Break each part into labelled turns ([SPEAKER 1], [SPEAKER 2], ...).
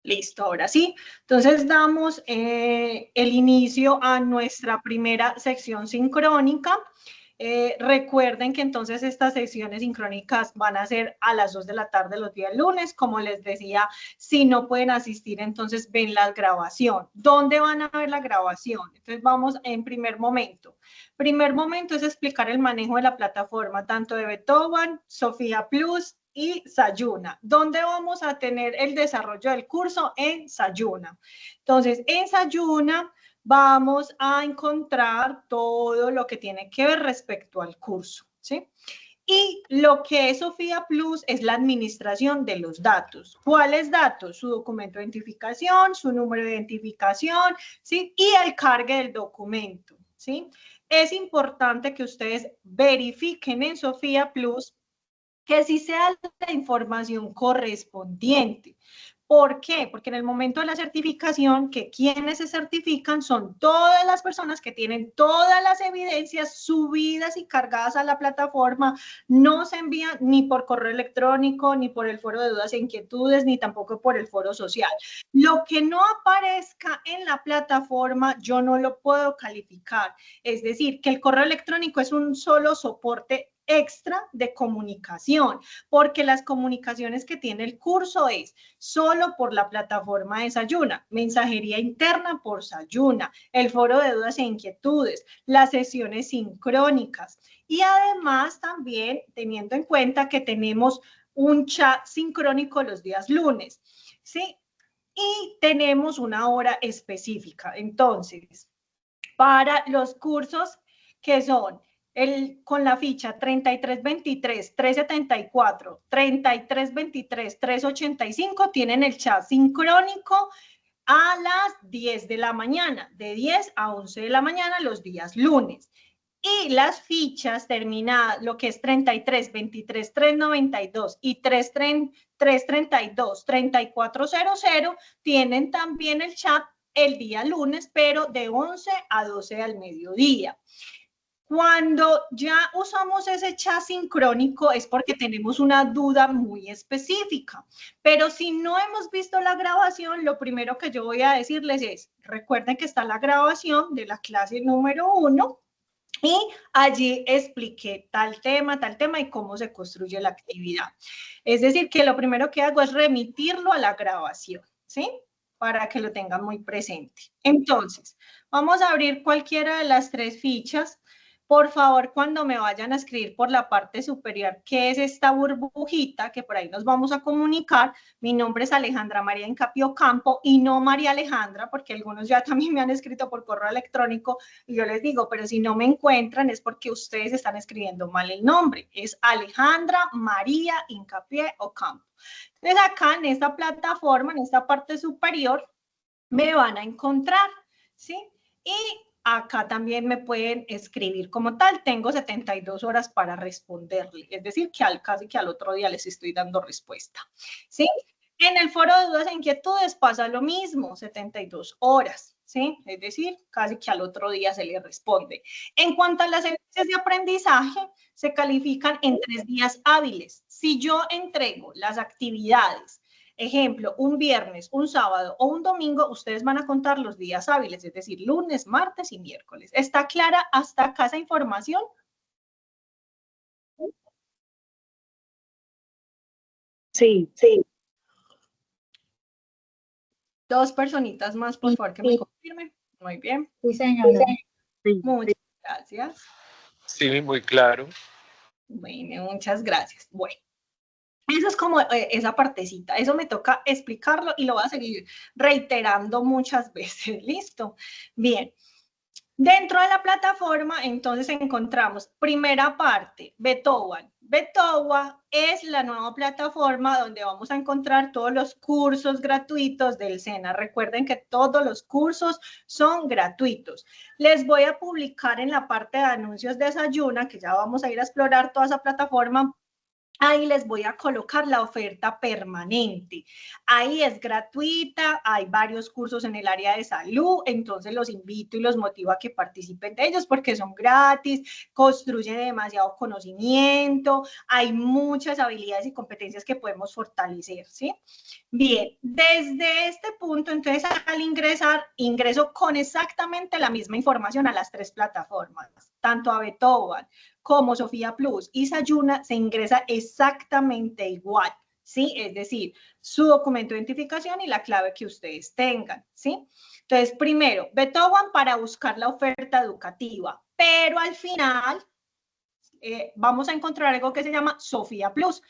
[SPEAKER 1] Listo, ahora sí. Entonces damos el inicio a nuestra primera sección sincrónica. Recuerden que entonces estas sesiones sincrónicas van a ser a las 2 de la tarde los días lunes. Como les decía, si no pueden asistir, entonces ven la grabación. ¿Dónde van a ver la grabación? Entonces vamos en primer momento. Primer momento es explicar el manejo de la plataforma, tanto de Beethoven, Sofía Plus y Sayuna. ¿Dónde vamos a tener el desarrollo del curso? En Sayuna. Entonces, en Sayuna vamos a encontrar todo lo que tiene que ver respecto al curso, ¿sí? Y lo que es Sofía Plus es la administración de los datos. ¿Cuáles datos? Su documento de identificación, su número de identificación, ¿sí? Y el cargue del documento, ¿sí? Es importante que ustedes verifiquen en Sofía Plus que sí sea la información correspondiente. ¿Por qué? Porque en el momento de la certificación, que quienes se certifican son todas las personas que tienen todas las evidencias subidas y cargadas a la plataforma, no se envían ni por correo electrónico, ni por el foro de dudas e inquietudes, ni tampoco por el foro social. Lo que no aparezca en la plataforma, yo no lo puedo calificar. Es decir, que el correo electrónico es un solo soporte extra de comunicación, porque las comunicaciones que tiene el curso es solo por la plataforma de Sayuna, mensajería interna por Sayuna, el foro de dudas e inquietudes, las sesiones sincrónicas y además también teniendo en cuenta que tenemos un chat sincrónico los días lunes, ¿sí? Y tenemos una hora específica. Entonces, para los cursos que son con la ficha 3323, 374, 3323, 385, tienen el chat sincrónico a las 10 de la mañana, de 10 a 11 de la mañana los días lunes. Y las fichas terminadas, lo que es 33, 23, 392 y 332, 3400, tienen también el chat el día lunes, pero de 11 a 12 al mediodía. Cuando ya usamos ese chat sincrónico es porque tenemos una duda muy específica, pero si no hemos visto la grabación, lo primero que yo voy a decirles es, recuerden que está la grabación de la clase número 1 y allí expliqué tal tema y cómo se construye la actividad. Es decir, que lo primero que hago es remitirlo a la grabación, ¿sí? Para que lo tengan muy presente. Entonces, vamos a abrir cualquiera de las tres fichas. Por favor, cuando me vayan a escribir por la parte superior qué es esta burbujita, que por ahí nos vamos a comunicar, mi nombre es Alejandra María Incapio Campo y no María Alejandra, porque algunos ya también me han escrito por correo electrónico y yo les digo, pero si no me encuentran es porque ustedes están escribiendo mal el nombre. Es Alejandra María Hincapié Ocampo. Entonces acá en esta plataforma, en esta parte superior, me van a encontrar, ¿sí? Y acá también me pueden escribir como tal. Tengo 72 horas para responderle. Es decir, que casi que al otro día les estoy dando respuesta, ¿sí? En el foro de dudas e inquietudes pasa lo mismo, 72 horas, ¿sí? Es decir, casi que al otro día se le responde. En cuanto a las evidencias de aprendizaje, se califican en 3 días hábiles. Si yo entrego las actividades, ejemplo, un viernes, un sábado o un domingo, ustedes van a contar los días hábiles, es decir, lunes, martes y miércoles. ¿Está clara hasta acá esa información?
[SPEAKER 2] Sí, sí.
[SPEAKER 1] Dos personitas más, por favor, que me confirmen. Muy bien.
[SPEAKER 2] Sí, señora. Sí.
[SPEAKER 1] Muchas gracias.
[SPEAKER 3] Sí, muy claro.
[SPEAKER 1] Bueno, muchas gracias. Bueno, eso es como esa partecita. Eso me toca explicarlo y lo voy a seguir reiterando muchas veces. ¿Listo? Bien. Dentro de la plataforma, entonces encontramos primera parte, Beethoven. Beethoven es la nueva plataforma donde vamos a encontrar todos los cursos gratuitos del SENA. Recuerden que todos los cursos son gratuitos. Les voy a publicar en la parte de anuncios de Sayuna, que ya vamos a ir a explorar toda esa plataforma, ahí les voy a colocar la oferta permanente. Ahí es gratuita, hay varios cursos en el área de salud, entonces los invito y los motivo a que participen de ellos porque son gratis, construyen demasiado conocimiento, hay muchas habilidades y competencias que podemos fortalecer, ¿sí? Bien, desde este punto, entonces al ingresar, ingreso con exactamente la misma información a las 3 plataformas, tanto a Betovan como Sofía Plus y Sayuna, se ingresa exactamente igual, ¿sí? Es decir, su documento de identificación y la clave que ustedes tengan, ¿sí? Entonces, primero, Betovan para buscar la oferta educativa, pero al final vamos a encontrar algo que se llama Sofía Plus.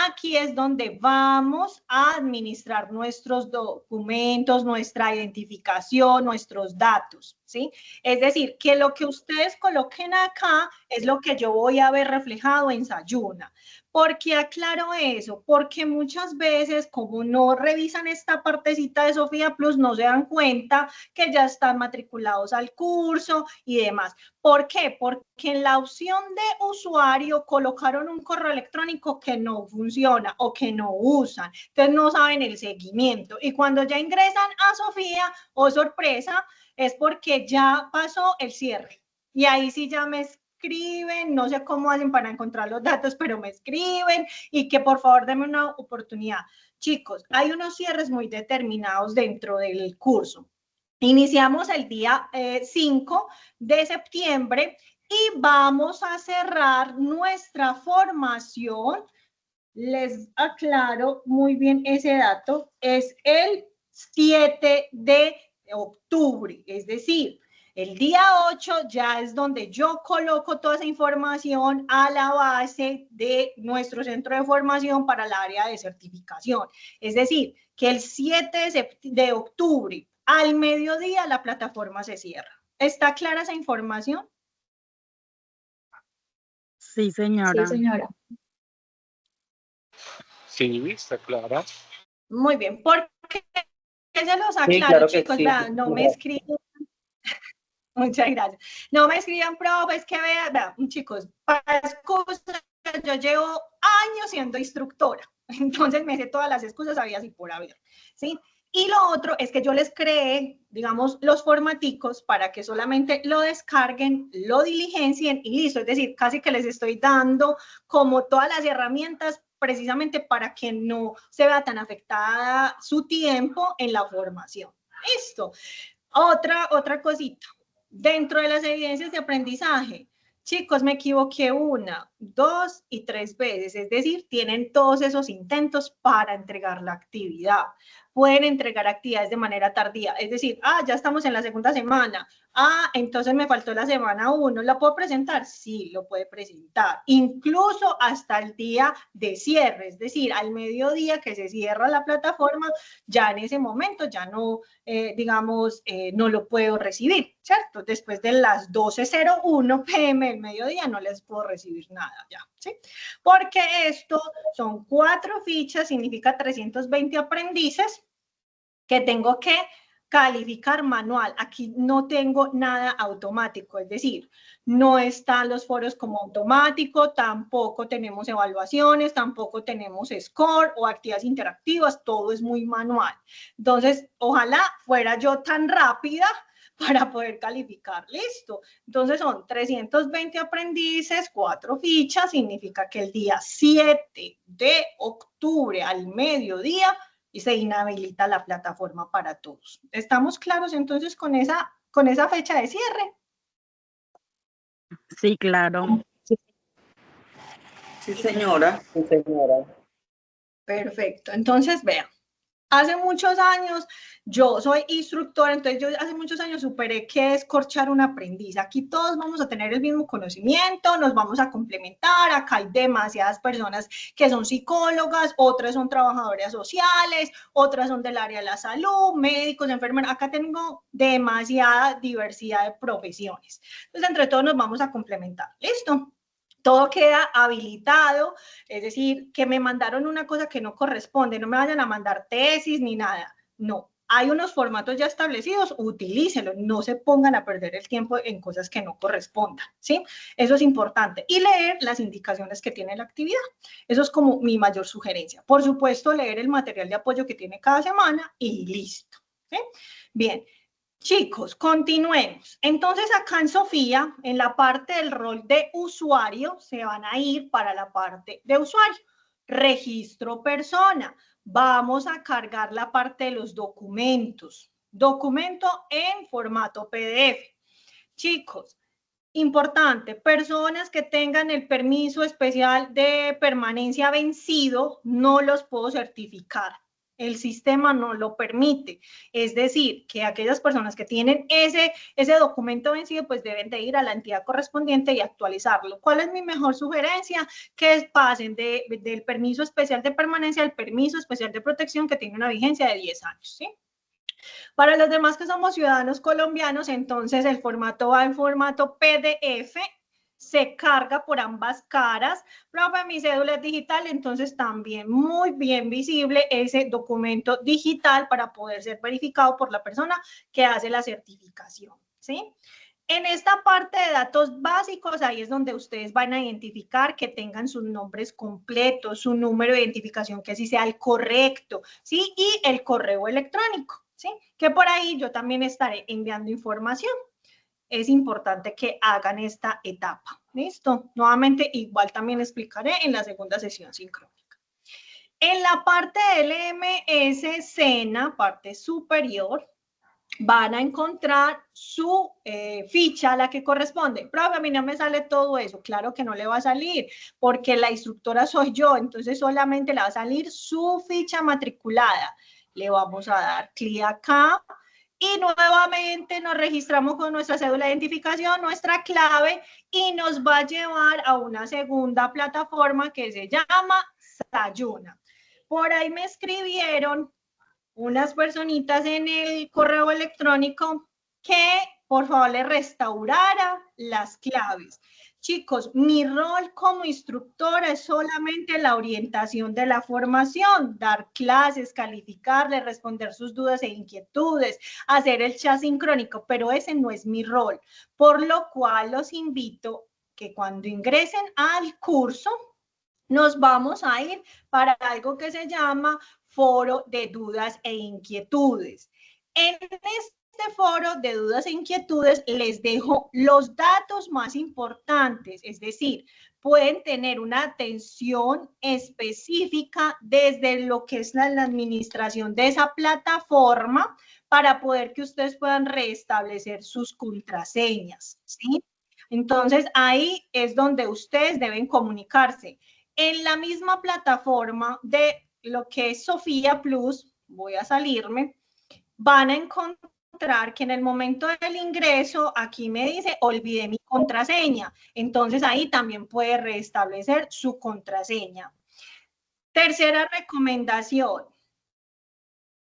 [SPEAKER 1] Aquí es donde vamos a administrar nuestros documentos, nuestra identificación, nuestros datos, ¿sí? Es decir, que lo que ustedes coloquen acá es lo que yo voy a ver reflejado en Sayuna. ¿Por qué aclaro eso? Porque muchas veces, como no revisan esta partecita de Sofía Plus, no se dan cuenta que ya están matriculados al curso y demás. ¿Por qué? Porque en la opción de usuario colocaron un correo electrónico que no funciona o que no usan. Entonces no saben el seguimiento. Y cuando ya ingresan a Sofía, oh sorpresa, es porque ya pasó el cierre. Y ahí sí ya me escriben, no sé cómo hacen para encontrar los datos, pero me escriben y que por favor denme una oportunidad. Chicos, hay unos cierres muy determinados dentro del curso. Iniciamos el día 5 de septiembre y vamos a cerrar nuestra formación. Les aclaro muy bien ese dato, es el 7 de octubre, es decir, el día 8 ya es donde yo coloco toda esa información a la base de nuestro centro de formación para el área de certificación. Es decir, que el 7 de octubre al mediodía la plataforma se cierra. ¿Está clara esa información?
[SPEAKER 2] Sí, señora.
[SPEAKER 4] Sí, señora.
[SPEAKER 3] Sí, está clara.
[SPEAKER 1] Muy bien, ¿por qué se los aclaro,
[SPEAKER 5] Sí, claro que
[SPEAKER 1] chicos?
[SPEAKER 5] sí.
[SPEAKER 1] Vean, no me escriben. Muchas gracias. No me escriban, profe, es que vean, chicos, para excusas, yo llevo años siendo instructora, entonces me sé todas las excusas habidas y por haber, ¿sí? Y lo otro es que yo les creé, digamos, los formaticos para que solamente lo descarguen, lo diligencien y listo. Es decir, casi que les estoy dando como todas las herramientas precisamente para que no se vea tan afectada su tiempo en la formación. Listo. Otra cosita. Dentro de las evidencias de aprendizaje, chicos, me equivoqué 1, 2 y 3 veces, es decir, tienen todos esos intentos para entregar la actividad. Pueden entregar actividades de manera tardía, es decir, ya estamos en la segunda semana, entonces me faltó la semana 1, ¿la puedo presentar? Sí, lo puede presentar, incluso hasta el día de cierre, es decir, al mediodía que se cierra la plataforma, ya en ese momento ya no, digamos, no lo puedo recibir, ¿cierto? Después de las 12:01 p.m. del mediodía no les puedo recibir nada ya, ¿sí? Porque esto son 4 fichas, significa 320 aprendices que tengo que calificar manual. Aquí no tengo nada automático, es decir, no están los foros como automático, tampoco tenemos evaluaciones, tampoco tenemos score o actividades interactivas, todo es muy manual. Entonces, ojalá fuera yo tan rápida para poder calificar, listo. Entonces son 320 aprendices, 4 fichas, significa que el día 7 de octubre al mediodía y se inhabilita la plataforma para todos. ¿Estamos claros entonces con esa fecha de cierre?
[SPEAKER 2] Sí, claro.
[SPEAKER 5] Sí, señora. Sí, señora.
[SPEAKER 1] Perfecto. Entonces, vean. Hace muchos años, yo soy instructora, entonces yo hace muchos años superé qué es corchar un aprendiz. Aquí todos vamos a tener el mismo conocimiento, nos vamos a complementar. Acá hay demasiadas personas que son psicólogas, otras son trabajadoras sociales, otras son del área de la salud, médicos, enfermeras. Acá tengo demasiada diversidad de profesiones. Entonces, entre todos nos vamos a complementar. ¿Listo? Todo queda habilitado, es decir, que me mandaron una cosa que no corresponde, no me vayan a mandar tesis ni nada, no, hay unos formatos ya establecidos, utilícenlos, no se pongan a perder el tiempo en cosas que no correspondan, ¿sí? Eso es importante. Y leer las indicaciones que tiene la actividad. Eso es como mi mayor sugerencia. Por supuesto, leer el material de apoyo que tiene cada semana y listo, ¿sí? Bien. Chicos, continuemos. Entonces, acá en Sofía, en la parte del rol de usuario, se van a ir para la parte de usuario. Registro persona. Vamos a cargar la parte de los documentos. Documento en formato PDF. Chicos, importante, personas que tengan el permiso especial de permanencia vencido, no los puedo certificar. El sistema no lo permite. Es decir, que aquellas personas que tienen ese documento vencido, pues deben de ir a la entidad correspondiente y actualizarlo. ¿Cuál es mi mejor sugerencia? Que pasen del permiso especial de permanencia al permiso especial de protección que tiene una vigencia de 10 años, ¿sí? Para los demás que somos ciudadanos colombianos, entonces el formato va en formato PDF, se carga por ambas caras. Profe, mi cédula es digital, entonces también muy bien visible ese documento digital para poder ser verificado por la persona que hace la certificación, ¿sí? En esta parte de datos básicos, ahí es donde ustedes van a identificar que tengan sus nombres completos, su número de identificación que sí sea el correcto, ¿sí? Y el correo electrónico, ¿sí? Que por ahí yo también estaré enviando información. Es importante que hagan esta etapa, ¿listo? Nuevamente, igual también explicaré en la segunda sesión sincrónica. En la parte del LMS SENA, parte superior, van a encontrar su ficha, la que corresponde. Profe, a mí no me sale todo eso. Claro que no le va a salir, porque la instructora soy yo, entonces solamente le va a salir su ficha matriculada. Le vamos a dar clic acá y nuevamente nos registramos con nuestra cédula de identificación, nuestra clave, y nos va a llevar a una segunda plataforma que se llama Sayuna. Por ahí me escribieron unas personitas en el correo electrónico que por favor le restaurara las claves. Chicos, mi rol como instructora es solamente la orientación de la formación, dar clases, calificarle, responder sus dudas e inquietudes, hacer el chat sincrónico, pero ese no es mi rol, por lo cual los invito que cuando ingresen al curso, nos vamos a ir para algo que se llama foro de dudas e inquietudes. En este foro de dudas e inquietudes les dejo los datos más importantes, es decir, pueden tener una atención específica desde lo que es la administración de esa plataforma para poder que ustedes puedan restablecer sus contraseñas, ¿sí? Entonces, ahí es donde ustedes deben comunicarse. En la misma plataforma de lo que es Sofía Plus, voy a salirme, van a encontrar que en el momento del ingreso, aquí me dice, olvidé mi contraseña. Entonces, ahí también puede restablecer su contraseña. Tercera recomendación,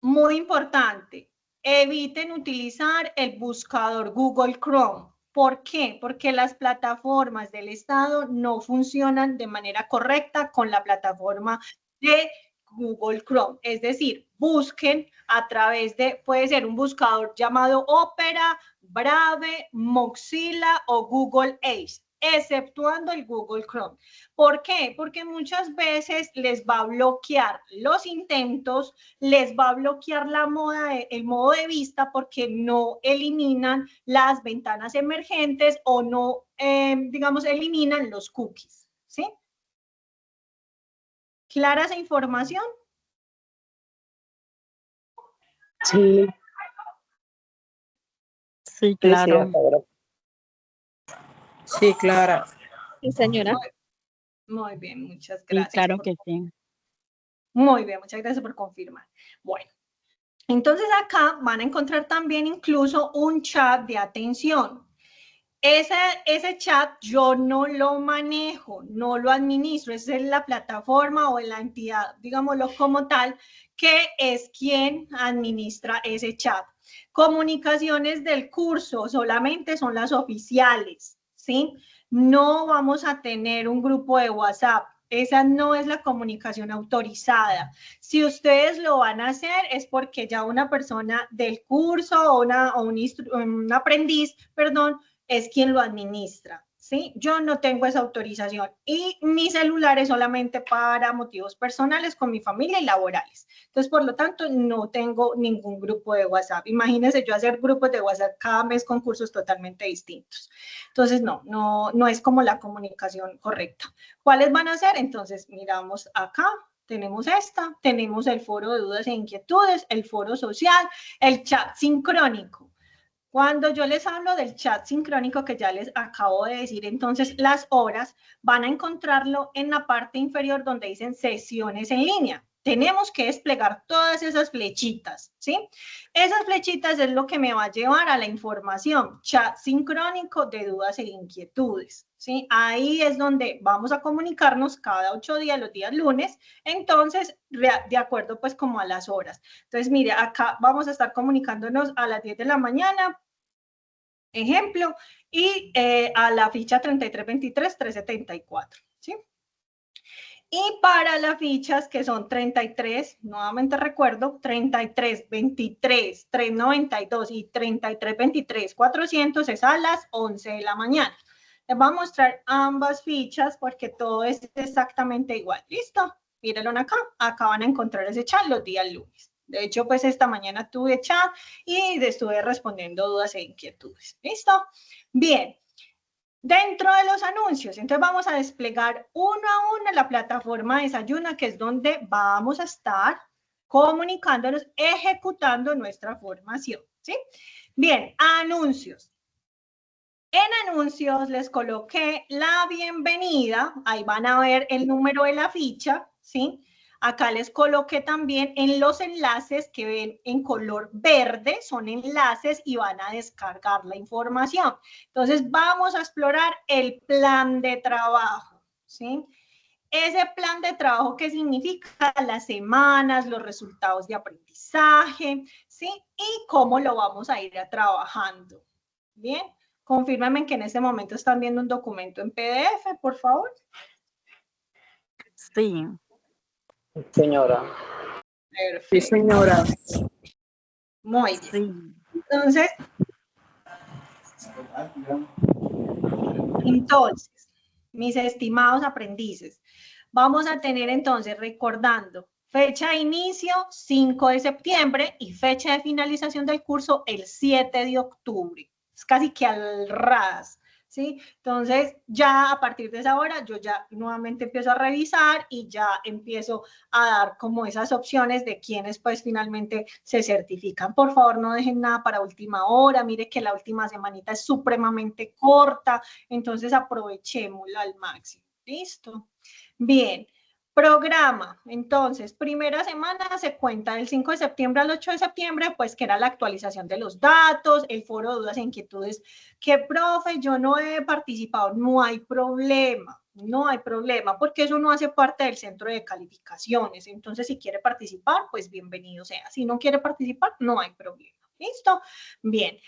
[SPEAKER 1] muy importante, eviten utilizar el buscador Google Chrome. ¿Por qué? Porque las plataformas del Estado no funcionan de manera correcta con la plataforma de Google Chrome. Es decir, busquen a través de, puede ser un buscador llamado Opera, Brave, Mozilla o Google Edge, exceptuando el Google Chrome. ¿Por qué? Porque muchas veces les va a bloquear los intentos, les va a bloquear el modo de vista porque no eliminan las ventanas emergentes o no, digamos, eliminan los cookies, ¿sí? ¿Clara esa información?
[SPEAKER 2] Sí. Sí, claro.
[SPEAKER 5] Sí, Clara.
[SPEAKER 4] Sí, señora.
[SPEAKER 1] Muy bien, muchas
[SPEAKER 2] Sí,
[SPEAKER 1] gracias.
[SPEAKER 2] claro que sí.
[SPEAKER 1] Muy bien, muchas gracias por confirmar. Bueno, entonces acá van a encontrar también incluso un chat de atención. Ese chat yo no lo manejo, no lo administro, es la plataforma o la entidad, digámoslo como tal, que es quien administra ese chat. Comunicaciones del curso solamente son las oficiales, ¿sí? No vamos a tener un grupo de WhatsApp. Esa no es la comunicación autorizada. Si ustedes lo van a hacer es porque ya una persona del curso o un aprendiz, perdón, es quien lo administra. ¿Sí? Yo no tengo esa autorización y mi celular es solamente para motivos personales con mi familia y laborales. Entonces, por lo tanto, no tengo ningún grupo de WhatsApp. Imagínense yo hacer grupos de WhatsApp cada mes con cursos totalmente distintos. Entonces, no es como la comunicación correcta. ¿Cuáles van a ser? Entonces, miramos acá. Tenemos tenemos el foro de dudas e inquietudes, el foro social, el chat sincrónico. Cuando yo les hablo del chat sincrónico que ya les acabo de decir, entonces las horas van a encontrarlo en la parte inferior donde dicen sesiones en línea. Tenemos que desplegar todas esas flechitas, ¿sí? Esas flechitas es lo que me va a llevar a la información, chat sincrónico de dudas e inquietudes, ¿sí? Ahí es donde vamos a comunicarnos cada 8 días, los días lunes, entonces, de acuerdo pues como a las horas. Entonces, mire, acá vamos a estar comunicándonos a las 10 de la mañana, ejemplo, y a la ficha 3323-374, ¿sí? Y para las fichas que son 33, nuevamente recuerdo, 33, 23, 392 y 33, 23, 400 es a las 11 de la mañana. Les voy a mostrar ambas fichas porque todo es exactamente igual. ¿Listo? Mírenlo acá. Acá van a encontrar ese chat los días lunes. De hecho, pues esta mañana tuve chat y estuve respondiendo dudas e inquietudes. ¿Listo? Bien. Dentro de los anuncios, entonces vamos a desplegar uno a uno la plataforma Desayuna, que es donde vamos a estar comunicándonos, ejecutando nuestra formación, ¿sí? Bien, anuncios. En anuncios les coloqué la bienvenida, ahí van a ver el número de la ficha, ¿sí? Acá les coloqué también en los enlaces que ven en color verde, son enlaces y van a descargar la información. Entonces vamos a explorar el plan de trabajo, ¿sí? Ese plan de trabajo, ¿qué significa? Las semanas, los resultados de aprendizaje, ¿sí? Y cómo lo vamos a ir trabajando, ¿bien? Confírmame que en este momento están viendo un documento en PDF, por favor.
[SPEAKER 2] Sí.
[SPEAKER 5] Señora.
[SPEAKER 1] Perfecto.
[SPEAKER 2] Sí, señora.
[SPEAKER 1] Muy bien.
[SPEAKER 2] Sí.
[SPEAKER 1] Entonces, mis estimados aprendices, vamos a tener entonces, recordando, fecha de inicio 5 de septiembre y fecha de finalización del curso el 7 de octubre. Es casi que al ras, ¿sí? Entonces, ya a partir de esa hora, yo ya nuevamente empiezo a revisar y ya empiezo a dar como esas opciones de quienes pues finalmente se certifican. Por favor, no dejen nada para última hora. Mire que la última semanita es supremamente corta, entonces aprovechémosla al máximo. ¿Listo? Bien. Programa, entonces, primera semana se cuenta del 5 de septiembre al 8 de septiembre, pues que era la actualización de los datos, el foro de dudas e inquietudes, que profe, yo no he participado, no hay problema, porque eso no hace parte del centro de calificaciones, entonces si quiere participar, pues bienvenido sea, si no quiere participar, no hay problema, ¿listo? Bien.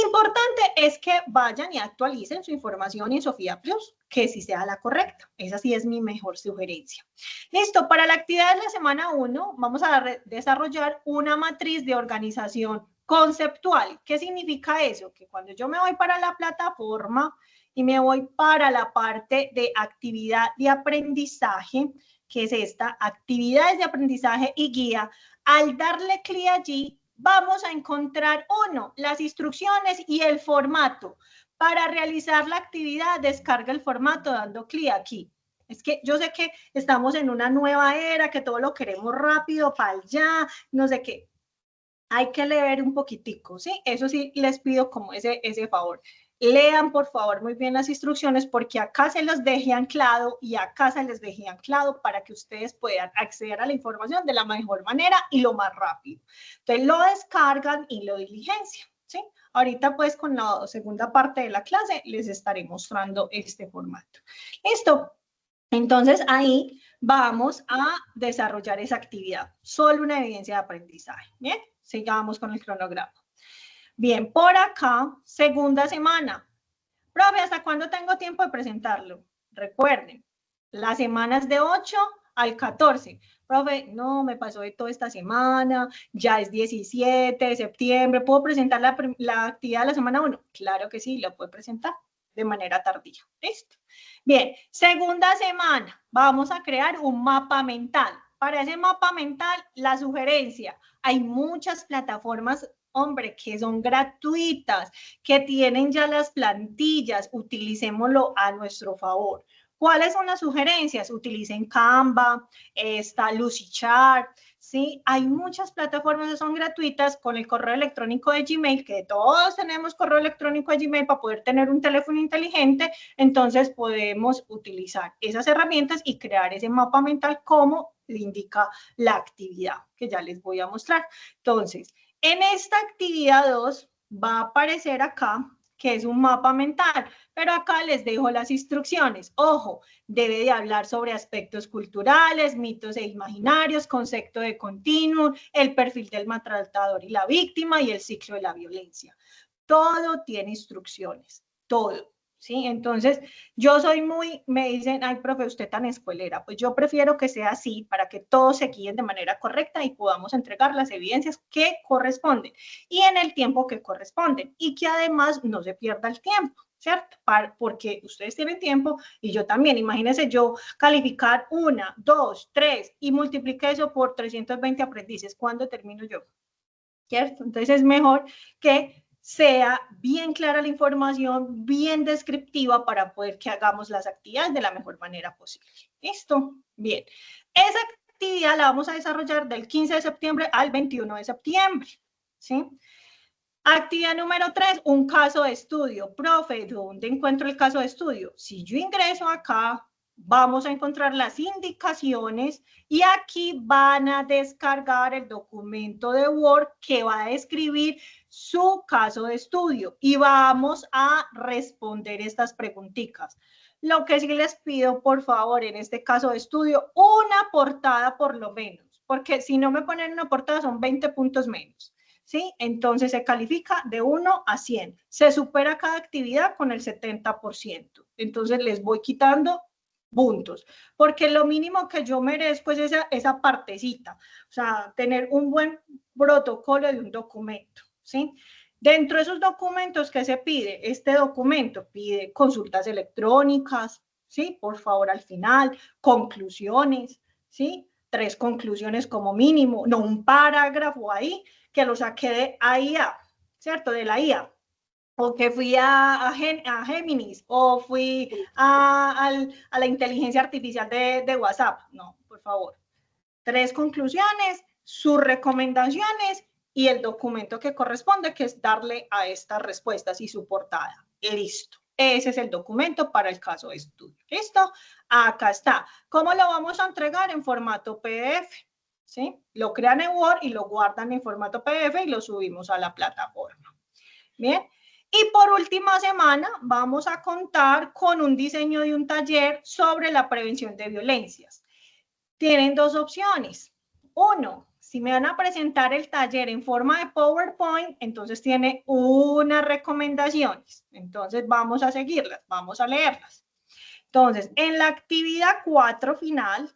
[SPEAKER 1] Importante es que vayan y actualicen su información en Sofía Plus, que sí sea la correcta. Esa sí es mi mejor sugerencia. Listo, para la actividad de la semana 1 vamos a desarrollar una matriz de organización conceptual. ¿Qué significa eso? Que cuando yo me voy para la plataforma y me voy para la parte de actividad de aprendizaje, que es esta, actividades de aprendizaje y guía, al darle clic allí, vamos a encontrar, las instrucciones y el formato. Para realizar la actividad, descarga el formato dando clic aquí. Es que yo sé que estamos en una nueva era, que todo lo queremos rápido, para allá, no sé qué. Hay que leer un poquitico, ¿sí? Eso sí les pido como ese favor. Lean, por favor, muy bien las instrucciones, porque acá se los dejé anclado y acá se les dejé anclado para que ustedes puedan acceder a la información de la mejor manera y lo más rápido. Entonces, lo descargan y lo diligencian, ¿sí? Ahorita, pues, con la segunda parte de la clase, les estaré mostrando este formato. ¿Listo? Entonces, ahí vamos a desarrollar esa actividad. Solo una evidencia de aprendizaje, ¿bien? Sigamos con el cronograma. Bien, por acá, segunda semana. Profe, ¿hasta cuándo tengo tiempo de presentarlo? Recuerden, Las semanas de 8 al 14. Profe, no, me pasó de toda esta semana, ya es 17 de septiembre, ¿puedo presentar la actividad de la semana 1? Claro que sí, la puede presentar de manera tardía. ¿Listo? Bien, segunda semana, vamos a crear un mapa mental. Para ese mapa mental, la sugerencia, hay muchas plataformas, hombre, que son gratuitas, que tienen ya las plantillas, utilicémoslo a nuestro favor. ¿Cuáles son las sugerencias? Utilicen Canva, está Lucidchart, ¿sí? Hay muchas plataformas que son gratuitas con el correo electrónico de Gmail, que todos tenemos correo electrónico de Gmail para poder tener un teléfono inteligente, entonces podemos utilizar esas herramientas y crear ese mapa mental como le indica la actividad, que ya les voy a mostrar. Entonces, en esta actividad 2 va a aparecer acá que es un mapa mental, pero acá les dejo las instrucciones. Ojo, debe de hablar sobre aspectos culturales, mitos e imaginarios, concepto de continuum, el perfil del maltratador y la víctima y el ciclo de la violencia. Todo tiene instrucciones, todo. ¿Sí? Entonces, yo soy muy, me dicen, ay, profe, usted tan escuelera, pues yo prefiero que sea así para que todos se guíen de manera correcta y podamos entregar las evidencias que corresponden y en el tiempo que corresponden y que además no se pierda el tiempo, ¿cierto? Porque ustedes tienen tiempo y yo también. Imagínense yo calificar 1, 2, 3 y multiplique eso por 320 aprendices. ¿Cuándo termino yo? ¿Cierto? Entonces es mejor que sea bien clara la información, bien descriptiva para poder que hagamos las actividades de la mejor manera posible. ¿Listo? Bien. Esa actividad la vamos a desarrollar del 15 de septiembre al 21 de septiembre. ¿Sí? Actividad número 3, un caso de estudio. Profe, ¿dónde encuentro el caso de estudio? Si yo ingreso acá, vamos a encontrar las indicaciones y aquí van a descargar el documento de Word que va a describir su caso de estudio y vamos a responder estas preguntitas. Lo que sí les pido, por favor, en este caso de estudio, una portada por lo menos, porque si no me ponen una portada son 20 puntos menos. ¿Sí? Entonces se califica de 1 a 100. Se supera cada actividad con el 70%. Entonces les voy quitando puntos, porque lo mínimo que yo merezco es esa partecita, o sea, tener un buen protocolo de un documento, ¿sí? Dentro de esos documentos, ¿qué se pide? Este documento pide consultas electrónicas, ¿sí? Por favor, al final, conclusiones, ¿sí? 3 conclusiones como mínimo, no un parágrafo ahí, que lo saqué de IA, ¿cierto? De la IA. O que fui a Géminis, o fui a la inteligencia artificial de WhatsApp. No, por favor. 3 conclusiones, sus recomendaciones y el documento que corresponde, que es darle a estas respuestas y su portada. Listo. Ese es el documento para el caso de estudio. ¿Listo? Acá está. ¿Cómo lo vamos a entregar? En formato PDF. ¿Sí? Lo crean en Word y lo guardan en formato PDF y lo subimos a la plataforma. Bien. Y por última semana vamos a contar con un diseño de un taller sobre la prevención de violencias. Tienen 2 opciones. Uno, si me van a presentar el taller en forma de PowerPoint, entonces tiene unas recomendaciones. Entonces vamos a seguirlas, vamos a leerlas. Entonces, en la actividad 4 final,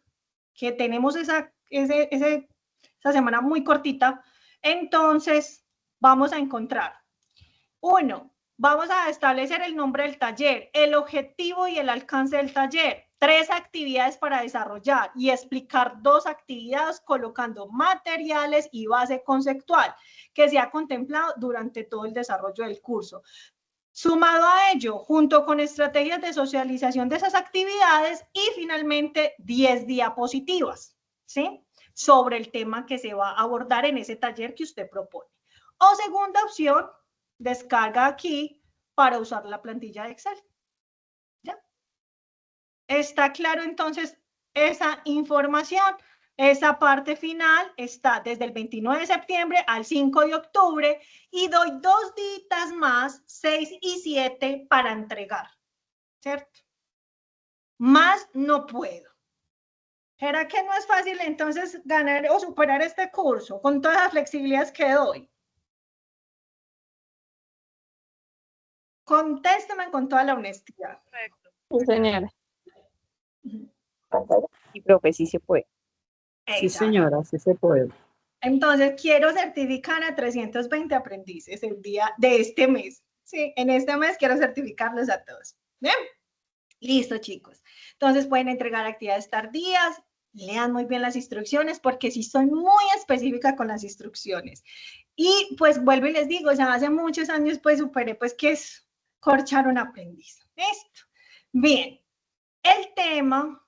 [SPEAKER 1] que tenemos esa semana muy cortita, entonces vamos a encontrar, 1, vamos a establecer el nombre del taller, el objetivo y el alcance del taller, 3 actividades para desarrollar y explicar 2 actividades colocando materiales y base conceptual que se ha contemplado durante todo el desarrollo del curso. Sumado a ello, junto con estrategias de socialización de esas actividades y finalmente 10 diapositivas, ¿sí? Sobre el tema que se va a abordar en ese taller que usted propone. O segunda opción, descarga aquí para usar la plantilla de Excel. ¿Ya? ¿Está claro entonces esa información? Esa parte final está desde el 29 de septiembre al 5 de octubre y doy 2 días más, 6 y 7 para entregar, ¿cierto? Más no puedo. ¿Será que no es fácil entonces ganar o superar este curso con todas las flexibilidades que doy? Contésteme con toda la honestidad.
[SPEAKER 2] Sí, señora. Y profe, sí se puede.
[SPEAKER 4] Sí,
[SPEAKER 1] Exacto.
[SPEAKER 4] señora, sí se puede.
[SPEAKER 1] Entonces, quiero certificar a 320 aprendices el día de este mes. Sí, en este mes quiero certificarlos a todos. ¿Bien? Listo, chicos. Entonces, pueden entregar actividades tardías, lean muy bien las instrucciones, porque sí soy muy específica con las instrucciones. Y pues vuelvo y les digo, ya hace muchos años pues superé pues que es corchar un aprendiz. ¿Listo? Bien, el tema...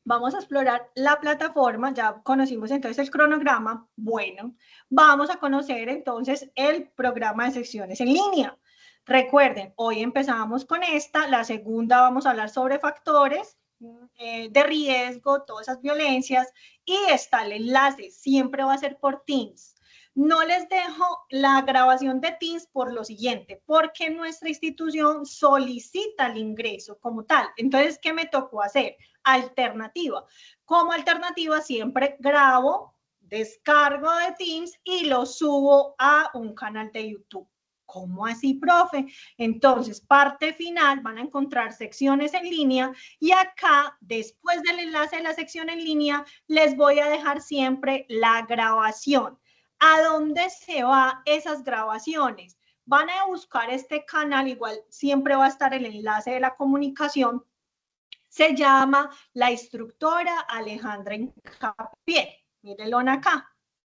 [SPEAKER 1] Vamos a explorar la plataforma, ya conocimos entonces el cronograma. Bueno, vamos a conocer entonces el programa de secciones en línea. Recuerden, hoy empezamos con esta, la segunda vamos a hablar sobre factores de riesgo, todas esas violencias, y está el enlace, siempre va a ser por Teams. No les dejo la grabación de Teams por lo siguiente, porque nuestra institución solicita el ingreso como tal. Entonces, ¿qué me tocó hacer? Alternativa. Como alternativa siempre grabo, descargo de Teams y lo subo a un canal de YouTube. ¿Cómo así, profe? Entonces, parte final, van a encontrar secciones en línea y acá, después del enlace de la sección en línea, les voy a dejar siempre la grabación. ¿A dónde se van esas grabaciones? Van a buscar este canal, igual siempre va a estar el enlace de la comunicación. Se llama la instructora Alejandra Incapié. Mírenlo acá.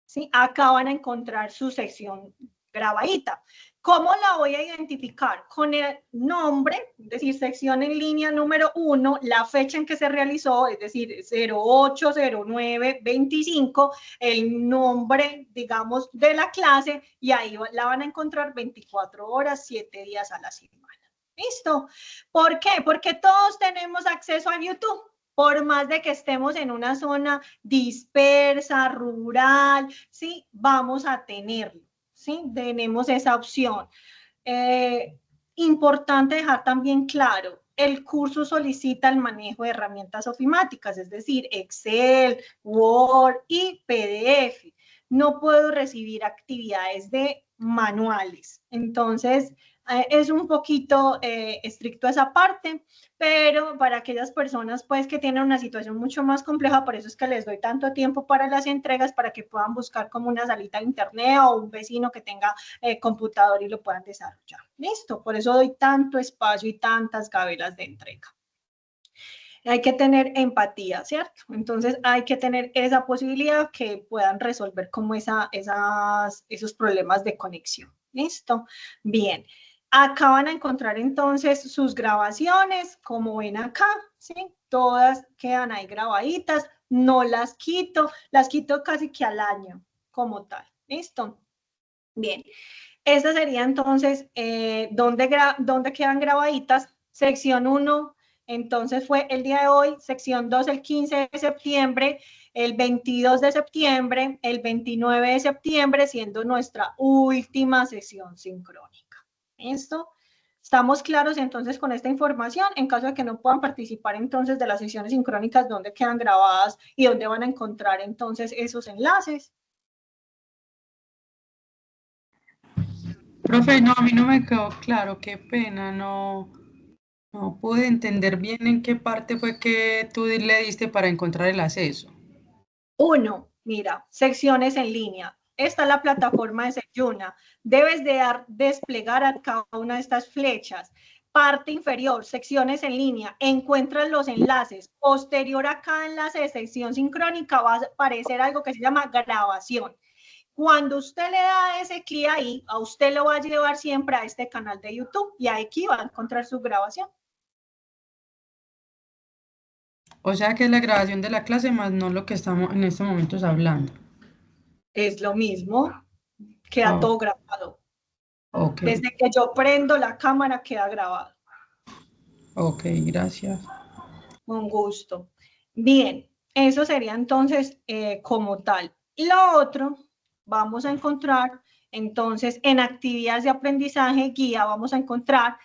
[SPEAKER 1] ¿Sí? Acá van a encontrar su sección grabadita. ¿Cómo la voy a identificar? Con el nombre, es decir, sección en línea número 1, la fecha en que se realizó, es decir, 08, 09, 25, el nombre, digamos, de la clase, y ahí la van a encontrar 24 horas, 7 días a la semana. ¿Listo? ¿Por qué? Porque todos tenemos acceso a YouTube. Por más de que estemos en una zona dispersa, rural, ¿sí? Vamos a tenerlo, ¿sí? Tenemos esa opción. Importante dejar también claro, el curso solicita el manejo de herramientas ofimáticas, es decir, Excel, Word y PDF. No puedo recibir actividades de manuales. Entonces, es un poquito estricto esa parte, pero para aquellas personas pues que tienen una situación mucho más compleja, por eso es que les doy tanto tiempo para las entregas, para que puedan buscar como una salita de internet o un vecino que tenga computador y lo puedan desarrollar. Listo, por eso doy tanto espacio y tantas gavelas de entrega. Hay que tener empatía, ¿cierto? Entonces hay que tener esa posibilidad que puedan resolver como esos problemas de conexión. ¿Listo? Bien. Acá van a encontrar entonces sus grabaciones, como ven acá, ¿sí? Todas quedan ahí grabaditas, no las quito casi que al año como tal. ¿Listo? Bien. Esta sería entonces ¿dónde quedan grabaditas? Sección 1, entonces fue el día de hoy, sección 2 el 15 de septiembre, el 22 de septiembre, el 29 de septiembre, siendo nuestra última sesión sincrónica. ¿Listo? ¿Estamos claros entonces con esta información? En caso de que no puedan participar entonces de las sesiones sincrónicas, ¿dónde quedan grabadas y dónde van a encontrar entonces esos enlaces?
[SPEAKER 6] Profe, no, a mí no me quedó claro, qué pena, no pude entender bien en qué parte fue que tú le diste para encontrar el acceso.
[SPEAKER 1] 1, mira, secciones en línea. Esta es la plataforma de Seyuna. Debes de desplegar a cada una de estas flechas. Parte inferior, secciones en línea. Encuentras los enlaces. Posterior a cada enlace de sección sincrónica va a aparecer algo que se llama grabación. Cuando usted le da ese clic ahí, a usted lo va a llevar siempre a este canal de YouTube y aquí va a encontrar su grabación.
[SPEAKER 6] O sea que es la grabación de la clase más no lo que estamos en estos momentos hablando.
[SPEAKER 1] Es lo mismo, queda todo grabado.
[SPEAKER 6] Ok.
[SPEAKER 1] Desde que yo prendo la cámara queda grabado.
[SPEAKER 6] Ok, gracias.
[SPEAKER 1] Con gusto. Bien, eso sería entonces como tal. Y lo otro, vamos a encontrar entonces en actividades de aprendizaje guía, vamos a encontrar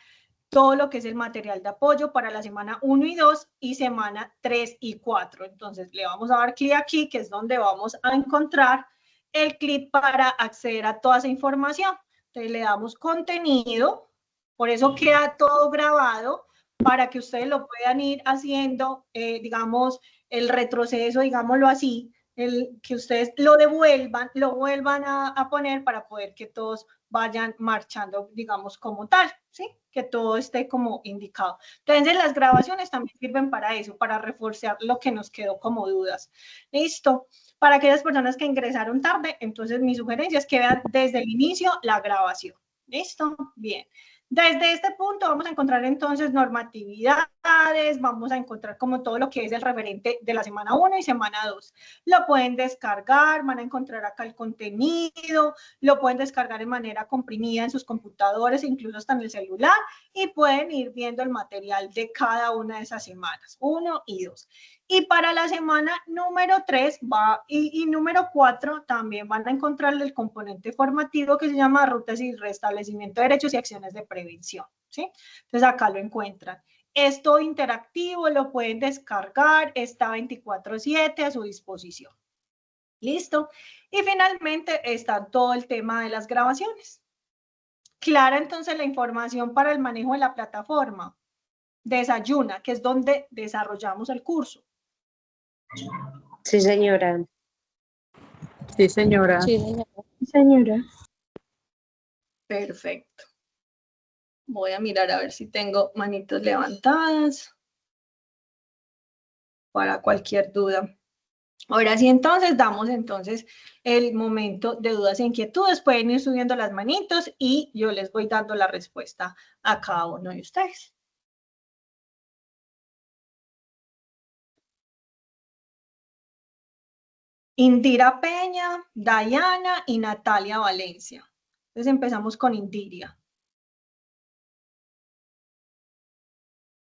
[SPEAKER 1] todo lo que es el material de apoyo para la semana 1 y 2 y semana 3 y 4. Entonces le vamos a dar clic aquí, que es donde vamos a encontrar el clip para acceder a toda esa información. Entonces le damos contenido, por eso queda todo grabado, para que ustedes lo puedan ir haciendo, digamos, el retroceso, digámoslo así, que ustedes lo vuelvan a poner para poder que todos vayan marchando, digamos, como tal, ¿sí? Que todo esté como indicado. Entonces, las grabaciones también sirven para eso, para reforzar lo que nos quedó como dudas. ¿Listo? Para aquellas personas que ingresaron tarde, entonces mi sugerencia es que vean desde el inicio la grabación. ¿Listo? Bien. Desde este punto vamos a encontrar entonces normatividades, vamos a encontrar como todo lo que es el referente de la semana 1 y semana 2. Lo pueden descargar, van a encontrar acá el contenido, lo pueden descargar de manera comprimida en sus computadores, incluso hasta en el celular, y pueden ir viendo el material de cada una de esas semanas, 1 y 2. Y para la semana número 3 y número 4 también van a encontrar el componente formativo que se llama rutas y restablecimiento de derechos y acciones de prevención, ¿sí? Entonces acá lo encuentran. Es todo interactivo, lo pueden descargar, está 24/7 a su disposición. ¿Listo? Y finalmente está todo el tema de las grabaciones. Clara entonces la información para el manejo de la plataforma. Desayuna, que es donde desarrollamos el curso.
[SPEAKER 2] Sí, señora.
[SPEAKER 4] Sí, señora.
[SPEAKER 2] Sí, señora.
[SPEAKER 1] Perfecto. Voy a mirar a ver si tengo manitos levantadas para cualquier duda. Ahora sí, entonces, damos entonces el momento de dudas e inquietudes. Pueden ir subiendo las manitos y yo les voy dando la respuesta a cada uno de ustedes. Indira Peña, Dayana y Natalia Valencia. Entonces empezamos con Indiria.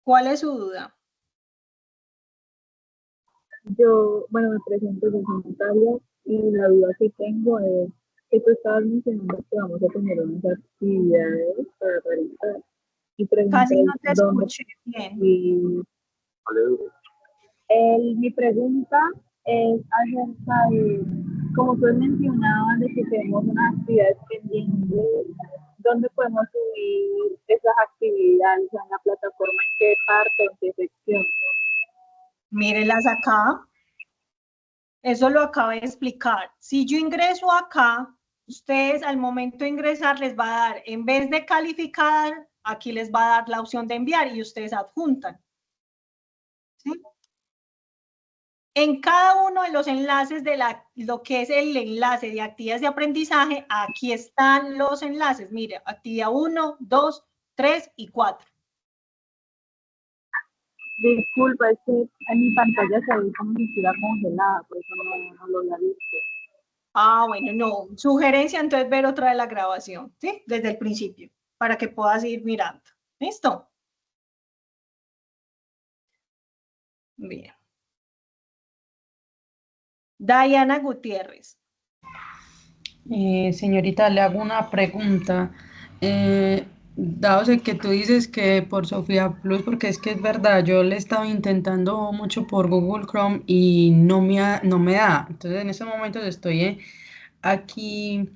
[SPEAKER 1] ¿Cuál es su duda?
[SPEAKER 7] Yo, bueno, me presento, yo soy Natalia, y la duda que tengo es que tú estabas mencionando que vamos a tener unas actividades para realizar y
[SPEAKER 1] Casi
[SPEAKER 7] pregunté
[SPEAKER 1] no te
[SPEAKER 7] dónde.
[SPEAKER 1] escuché bien.
[SPEAKER 7] Y mi pregunta es acerca de, como tú mencionabas, de que tenemos unas actividades pendientes, ¿dónde podemos subir esas actividades? En la plataforma, ¿en qué parte, en qué sección?
[SPEAKER 1] Mírenlas acá. Eso lo acabé de explicar. Si yo ingreso acá, ustedes al momento de ingresar les va a dar, en vez de calificar, aquí les va a dar la opción de enviar y ustedes adjuntan. ¿Sí? En cada uno de los enlaces de lo que es el enlace de actividades de aprendizaje, aquí están los enlaces. Mire, actividad 1, 2, 3 y 4.
[SPEAKER 7] Disculpa, es que en mi pantalla se ve como si estuviera congelada, por eso no lo había visto.
[SPEAKER 1] Ah, bueno, no. Sugerencia, entonces, ver otra de la grabación, ¿sí? Desde el principio, para que puedas ir mirando. ¿Listo? Bien. Diana Gutiérrez.
[SPEAKER 6] Señorita, le hago una pregunta. Dado el que tú dices que por Sofía Plus, porque es que es verdad, yo le he estado intentando mucho por Google Chrome y no me da. Entonces, en estos momentos estoy aquí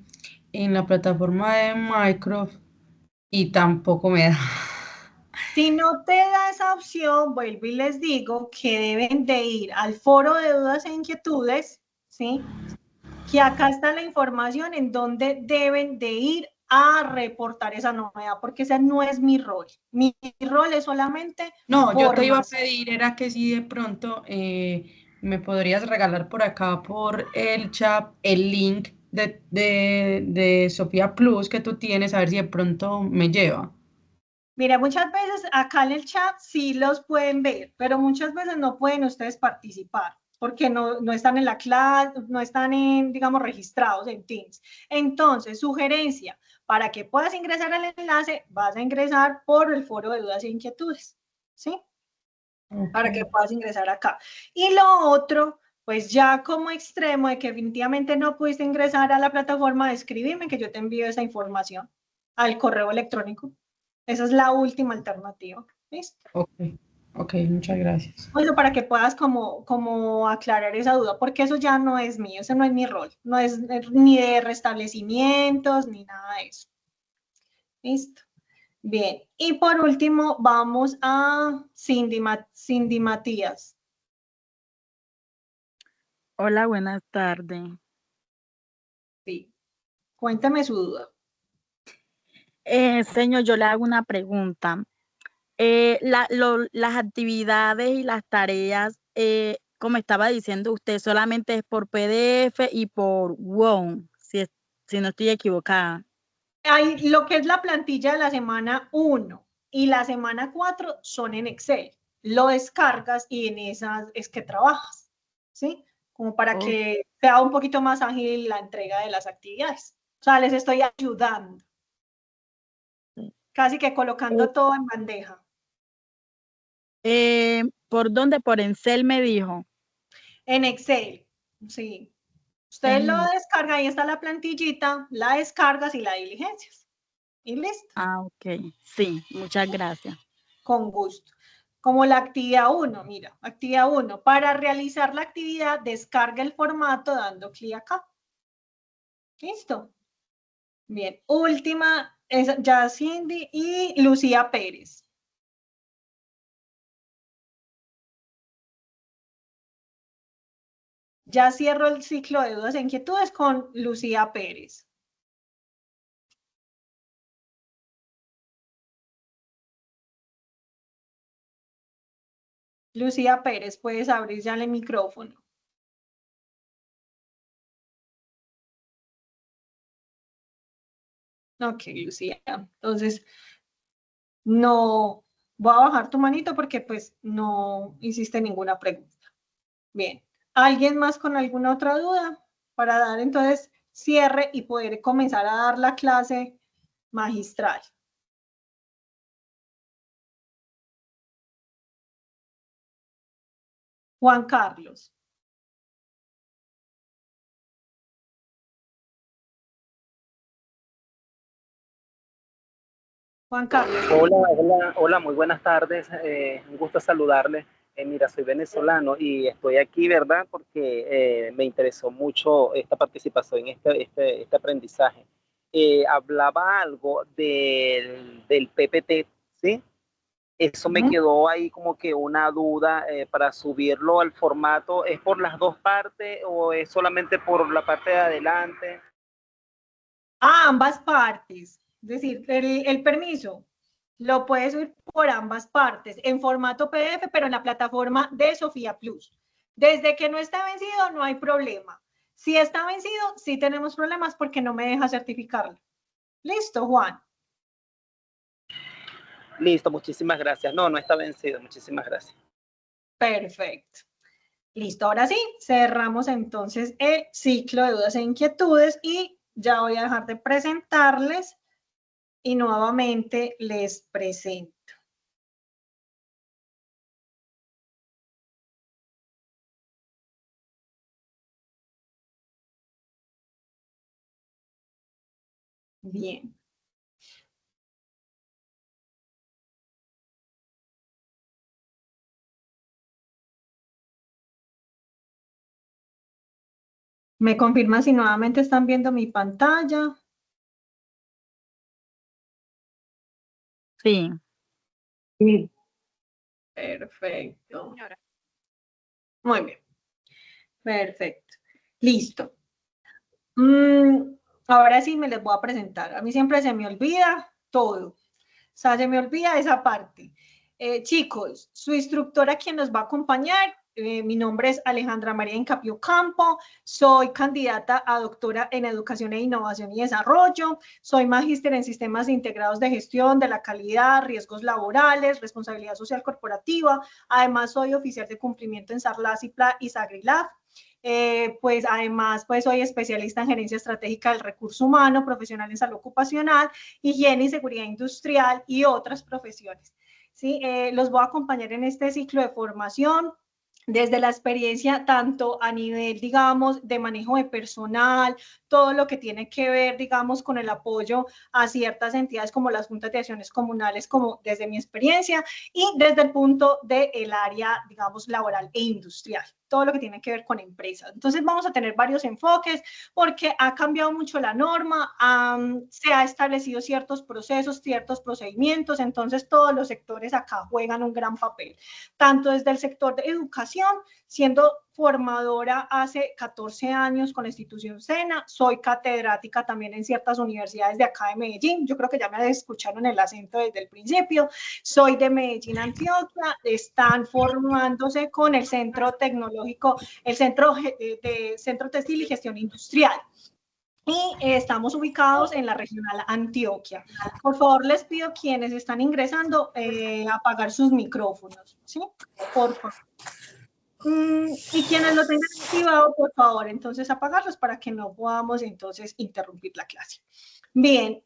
[SPEAKER 6] en la plataforma de Microsoft y tampoco me da.
[SPEAKER 1] Si no te da esa opción, vuelvo y les digo que deben de ir al foro de dudas e inquietudes, ¿sí? Que acá está la información en donde deben de ir a reportar esa novedad, porque ese no es mi rol. Mi rol es solamente
[SPEAKER 6] No, yo te iba a
[SPEAKER 1] formación.
[SPEAKER 6] pedir, era que si de pronto me podrías regalar por acá, por el chat, el link de Sofía Plus que tú tienes, a ver si de pronto me lleva.
[SPEAKER 1] Mira, muchas veces acá en el chat sí los pueden ver, pero muchas veces no pueden ustedes participar porque no están en la clase, no están digamos, registrados en Teams. Entonces, sugerencia, para que puedas ingresar al enlace, vas a ingresar por el foro de dudas e inquietudes, ¿sí?
[SPEAKER 6] Okay.
[SPEAKER 1] Para que puedas ingresar acá. Y lo otro, pues ya como extremo de que definitivamente no pudiste ingresar a la plataforma, de escribirme que yo te envío esa información al correo electrónico. Esa es la última alternativa. ¿Listo?
[SPEAKER 6] Ok, muchas gracias.
[SPEAKER 1] Bueno, para que puedas como aclarar esa duda, porque eso ya no es mío, eso no es mi rol, no es ni de restablecimientos ni nada de eso. ¿Listo? Bien, y por último vamos a Cindy Matías.
[SPEAKER 8] Hola, buenas tardes.
[SPEAKER 1] Sí, cuéntame su duda.
[SPEAKER 8] Señor, yo le hago una pregunta. Las actividades y las tareas, como estaba diciendo usted, solamente es por PDF y por Word, si no estoy equivocada.
[SPEAKER 1] Hay lo que es la plantilla de la semana 1 y la semana 4 son en Excel. Lo descargas y en esas es que trabajas, ¿sí? Como para que sea un poquito más ágil la entrega de las actividades. O sea, les estoy ayudando. Casi que colocando todo en bandeja.
[SPEAKER 8] ¿Por dónde? Por Excel me dijo.
[SPEAKER 1] En Excel, sí. Usted lo descarga, ahí está la plantillita, la descargas y la diligencias. Y listo.
[SPEAKER 8] Ah, ok. Sí, muchas gracias.
[SPEAKER 1] Con gusto. Como la actividad 1, mira, actividad 1. Para realizar la actividad, descarga el formato dando clic acá. Listo. Bien, última es ya Cindy y Lucía Pérez. Ya cierro el ciclo de dudas e inquietudes con Lucía Pérez. Lucía Pérez, puedes abrir ya el micrófono. Ok, Lucía. Entonces, no voy a bajar tu manito porque pues no hiciste ninguna pregunta. Bien. ¿Alguien más con alguna otra duda? Para dar entonces cierre y poder comenzar a dar la clase magistral. Juan Carlos. Juan Carlos.
[SPEAKER 5] Hola, muy buenas tardes. Un gusto saludarle. Mira, soy venezolano y estoy aquí, ¿verdad? Porque me interesó mucho esta participación en este aprendizaje. Hablaba algo del PPT, ¿sí? Eso me quedó ahí como que una duda para subirlo al formato. ¿Es por las dos partes o es solamente por la parte de adelante?
[SPEAKER 1] Ambas partes. Es decir, el permiso lo puedes subir por ambas partes, en formato PDF, pero en la plataforma de Sofía Plus. Desde que no está vencido, no hay problema. Si está vencido, sí tenemos problemas porque no me deja certificarlo. Listo, Juan.
[SPEAKER 5] Listo, muchísimas gracias. No está vencido, muchísimas gracias.
[SPEAKER 1] Perfecto. Listo, ahora sí, cerramos entonces el ciclo de dudas e inquietudes y ya voy a dejar de presentarles y nuevamente les presento. Bien. ¿Me confirman si nuevamente están viendo mi pantalla?
[SPEAKER 8] Sí.
[SPEAKER 2] Sí.
[SPEAKER 1] Perfecto. Muy bien. Perfecto. Listo. Ahora sí me les voy a presentar. A mí siempre se me olvida todo. O sea, se me olvida esa parte. Chicos, su instructora quien nos va a acompañar, mi nombre es Alejandra María Incapio Campo, soy candidata a doctora en Educación e Innovación y Desarrollo, soy magíster en Sistemas Integrados de Gestión de la Calidad, Riesgos Laborales, Responsabilidad Social Corporativa, además soy oficial de cumplimiento en SARLAS y SAGRILAB. Pues además pues soy especialista en gerencia estratégica del recurso humano, profesional en salud ocupacional, higiene y seguridad industrial y otras profesiones. ¿Sí? Los voy a acompañar en este ciclo de formación desde la experiencia tanto a nivel, digamos, de manejo de personal, todo lo que tiene que ver, digamos, con el apoyo a ciertas entidades como las juntas de acciones comunales, como desde mi experiencia, y desde el punto del área, digamos, laboral e industrial. todo lo que tiene que ver con empresas. Entonces vamos a tener varios enfoques porque ha cambiado mucho la norma, se ha establecido ciertos procesos, ciertos procedimientos, entonces todos los sectores acá juegan un gran papel, tanto desde el sector de educación, siendo formadora hace 14 años con la institución SENA, soy catedrática también en ciertas universidades de acá de Medellín, yo creo que ya me escucharon el acento desde el principio, soy de Medellín, Antioquia, están formándose con el Centro Tecnológico, el Centro Textil y Gestión Industrial. Y estamos ubicados en la regional Antioquia. Por favor, les pido quienes están ingresando apagar sus micrófonos, ¿sí? Por favor. Y quienes lo tengan activado, por favor, entonces apagarlos para que no podamos entonces interrumpir la clase. Bien,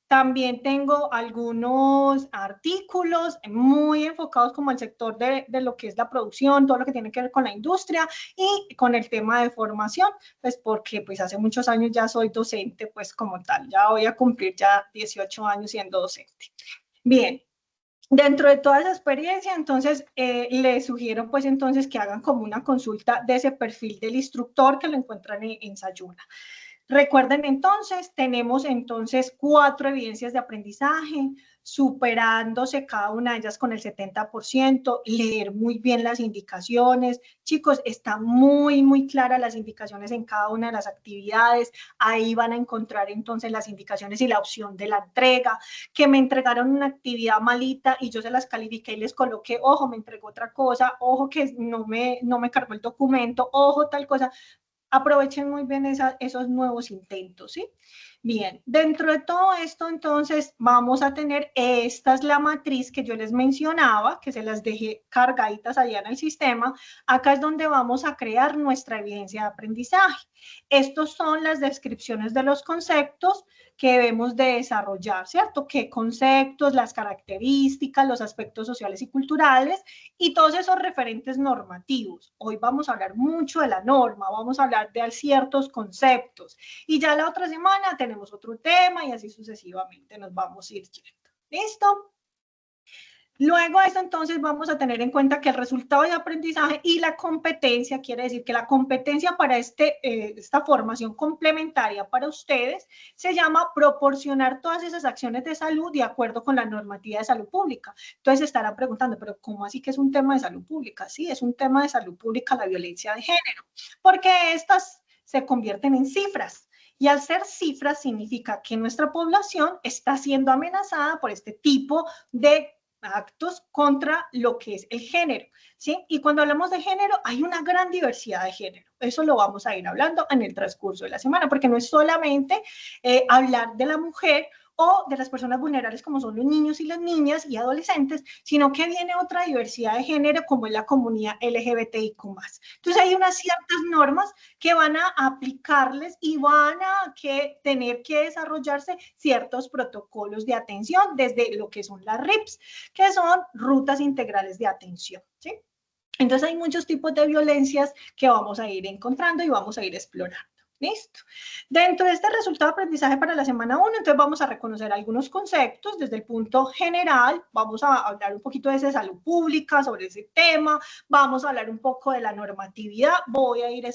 [SPEAKER 1] también tengo algunos artículos muy enfocados como al sector de lo que es la producción, todo lo que tiene que ver con la industria y con el tema de formación, pues porque pues hace muchos años ya soy docente, pues como tal, ya voy a cumplir ya 18 años siendo docente. Bien. Dentro de toda esa experiencia, entonces, les sugiero, pues, entonces, que hagan como una consulta de ese perfil del instructor que lo encuentran en Sayuna. Recuerden, entonces, tenemos, entonces, 4 evidencias de aprendizaje, superándose cada una de ellas con el 70%, leer muy bien las indicaciones. Chicos, están muy, muy claras las indicaciones en cada una de las actividades. Ahí van a encontrar, entonces, las indicaciones y la opción de la entrega, que me entregaron una actividad malita y yo se las califiqué y les coloqué, ojo, me entregó otra cosa, ojo que no me cargó el documento, ojo tal cosa. Aprovechen muy bien esos nuevos intentos, ¿sí? Bien, dentro de todo esto, entonces, vamos a tener, esta es la matriz que yo les mencionaba, que se las dejé cargaditas allá en el sistema. Acá es donde vamos a crear nuestra evidencia de aprendizaje. Estos son las descripciones de los conceptos que debemos de desarrollar, ¿cierto? ¿Qué conceptos, las características, los aspectos sociales y culturales y todos esos referentes normativos? Hoy vamos a hablar mucho de la norma, vamos a hablar de ciertos conceptos y ya la otra semana tenemos otro tema y así sucesivamente nos vamos a ir yendo. ¿Listo? Luego de eso, entonces, vamos a tener en cuenta que el resultado de aprendizaje y la competencia, quiere decir que la competencia para esta formación complementaria para ustedes se llama proporcionar todas esas acciones de salud de acuerdo con la normativa de salud pública. Entonces, se estarán preguntando, ¿pero cómo así que es un tema de salud pública? Sí, es un tema de salud pública la violencia de género, porque estas se convierten en cifras. Y al ser cifras significa que nuestra población está siendo amenazada por este tipo de actos contra lo que es el género, ¿sí? Y cuando hablamos de género, hay una gran diversidad de género. Eso lo vamos a ir hablando en el transcurso de la semana, porque no es solamente hablar de la mujer o de las personas vulnerables como son los niños y las niñas y adolescentes, sino que viene otra diversidad de género como es la comunidad LGBTIQ+. Entonces hay unas ciertas normas que van a aplicarles y van a tener que desarrollarse ciertos protocolos de atención desde lo que son las RIPS, que son rutas integrales de atención, ¿sí? Entonces hay muchos tipos de violencias que vamos a ir encontrando y vamos a ir explorando. ¿Listo? Dentro de este resultado de aprendizaje para la semana 1, entonces vamos a reconocer algunos conceptos desde el punto general, vamos a hablar un poquito de salud pública, sobre ese tema, vamos a hablar un poco de la normatividad, voy a ir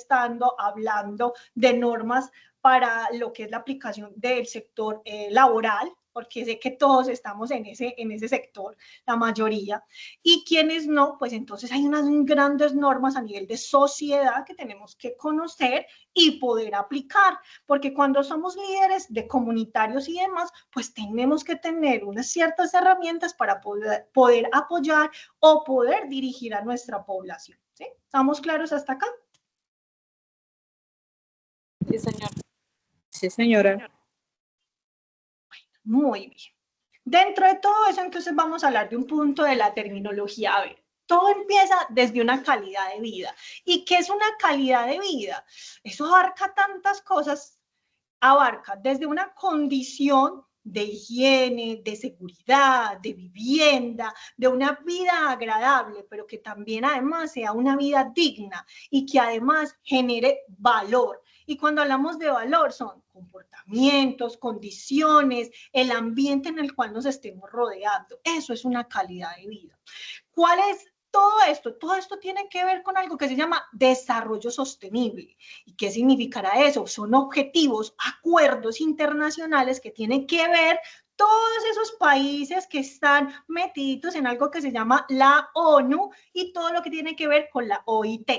[SPEAKER 1] hablando de normas para lo que es la aplicación del sector laboral, porque sé que todos estamos en ese sector, la mayoría, y quienes no, pues entonces hay unas grandes normas a nivel de sociedad que tenemos que conocer y poder aplicar, porque cuando somos líderes de comunitarios y demás, pues tenemos que tener unas ciertas herramientas para poder apoyar o poder dirigir a nuestra población, ¿sí? ¿Estamos claros hasta acá?
[SPEAKER 4] Sí, señora. Sí, señora.
[SPEAKER 1] Muy bien. Dentro de todo eso, entonces vamos a hablar de un punto de la terminología. A ver, todo empieza desde una calidad de vida. ¿Y qué es una calidad de vida? Eso abarca tantas cosas, abarca desde una condición de higiene, de seguridad, de vivienda, de una vida agradable, pero que también además sea una vida digna y que además genere valor. Y cuando hablamos de valor son comportamientos, condiciones, el ambiente en el cual nos estemos rodeando. Eso es una calidad de vida. ¿Cuál es todo esto tiene que ver con algo que se llama desarrollo sostenible. ¿Y qué significará eso? Son objetivos, acuerdos internacionales que tienen que ver todos esos países que están metidos en algo que se llama la ONU y todo lo que tiene que ver con la OIT.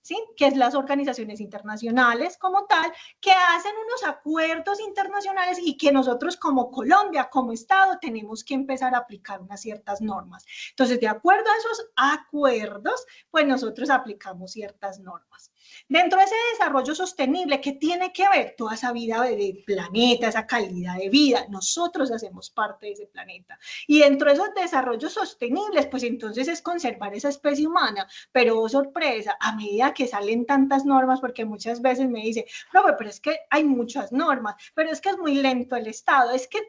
[SPEAKER 1] ¿Sí? Que es las organizaciones internacionales como tal, que hacen unos acuerdos internacionales y que nosotros como Colombia, como Estado, tenemos que empezar a aplicar unas ciertas normas. Entonces, de acuerdo a esos acuerdos, pues nosotros aplicamos ciertas normas. Dentro de ese desarrollo sostenible, ¿qué tiene que ver? Toda esa vida del planeta, esa calidad de vida, nosotros hacemos parte de ese planeta. Y dentro de esos desarrollos sostenibles, pues entonces es conservar esa especie humana, pero oh, sorpresa, a medida que salen tantas normas, porque muchas veces me dice, profe, pero es que hay muchas normas, pero es que es muy lento el Estado, es que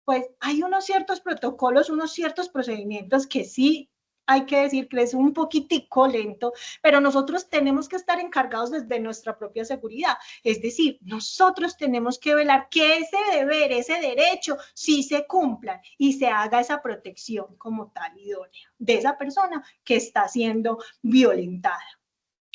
[SPEAKER 1] pues hay unos ciertos protocolos, unos ciertos procedimientos que sí hay que decir que es un poquitico lento, pero nosotros tenemos que estar encargados desde nuestra propia seguridad. Es decir, nosotros tenemos que velar que ese deber, ese derecho, sí se cumplan y se haga esa protección como tal idónea de esa persona que está siendo violentada.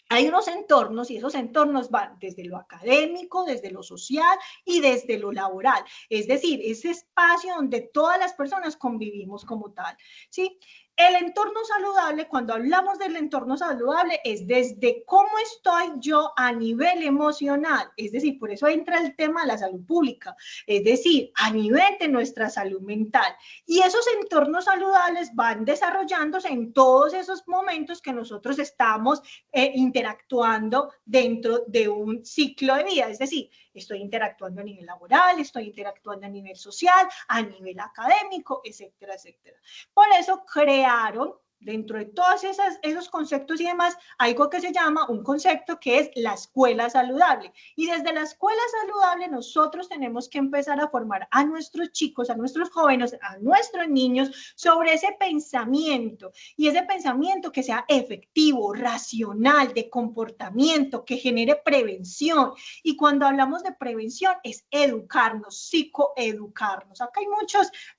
[SPEAKER 1] Hay unos entornos y esos entornos van desde lo académico, desde lo social y desde lo laboral. Es decir, ese espacio donde todas las personas convivimos como tal, ¿sí? El entorno saludable, cuando hablamos del entorno saludable, es desde cómo estoy yo a nivel emocional. Es decir, por eso entra el tema de la salud pública. Es decir, a nivel de nuestra salud mental. Y esos entornos saludables van desarrollándose en todos esos momentos que nosotros estamos interactuando dentro de un ciclo de vida. Es decir, estoy interactuando a nivel laboral, estoy interactuando a nivel social, a nivel académico, etcétera, etcétera. Por eso crearon dentro de todos esos conceptos y demás, algo que se llama un concepto que es la escuela saludable. Y desde la escuela saludable nosotros tenemos que empezar a formar a nuestros chicos, a nuestros jóvenes, a nuestros niños sobre ese pensamiento. Y ese pensamiento que sea efectivo, racional, de comportamiento, que genere prevención. Y cuando hablamos de prevención es educarnos, psicoeducarnos.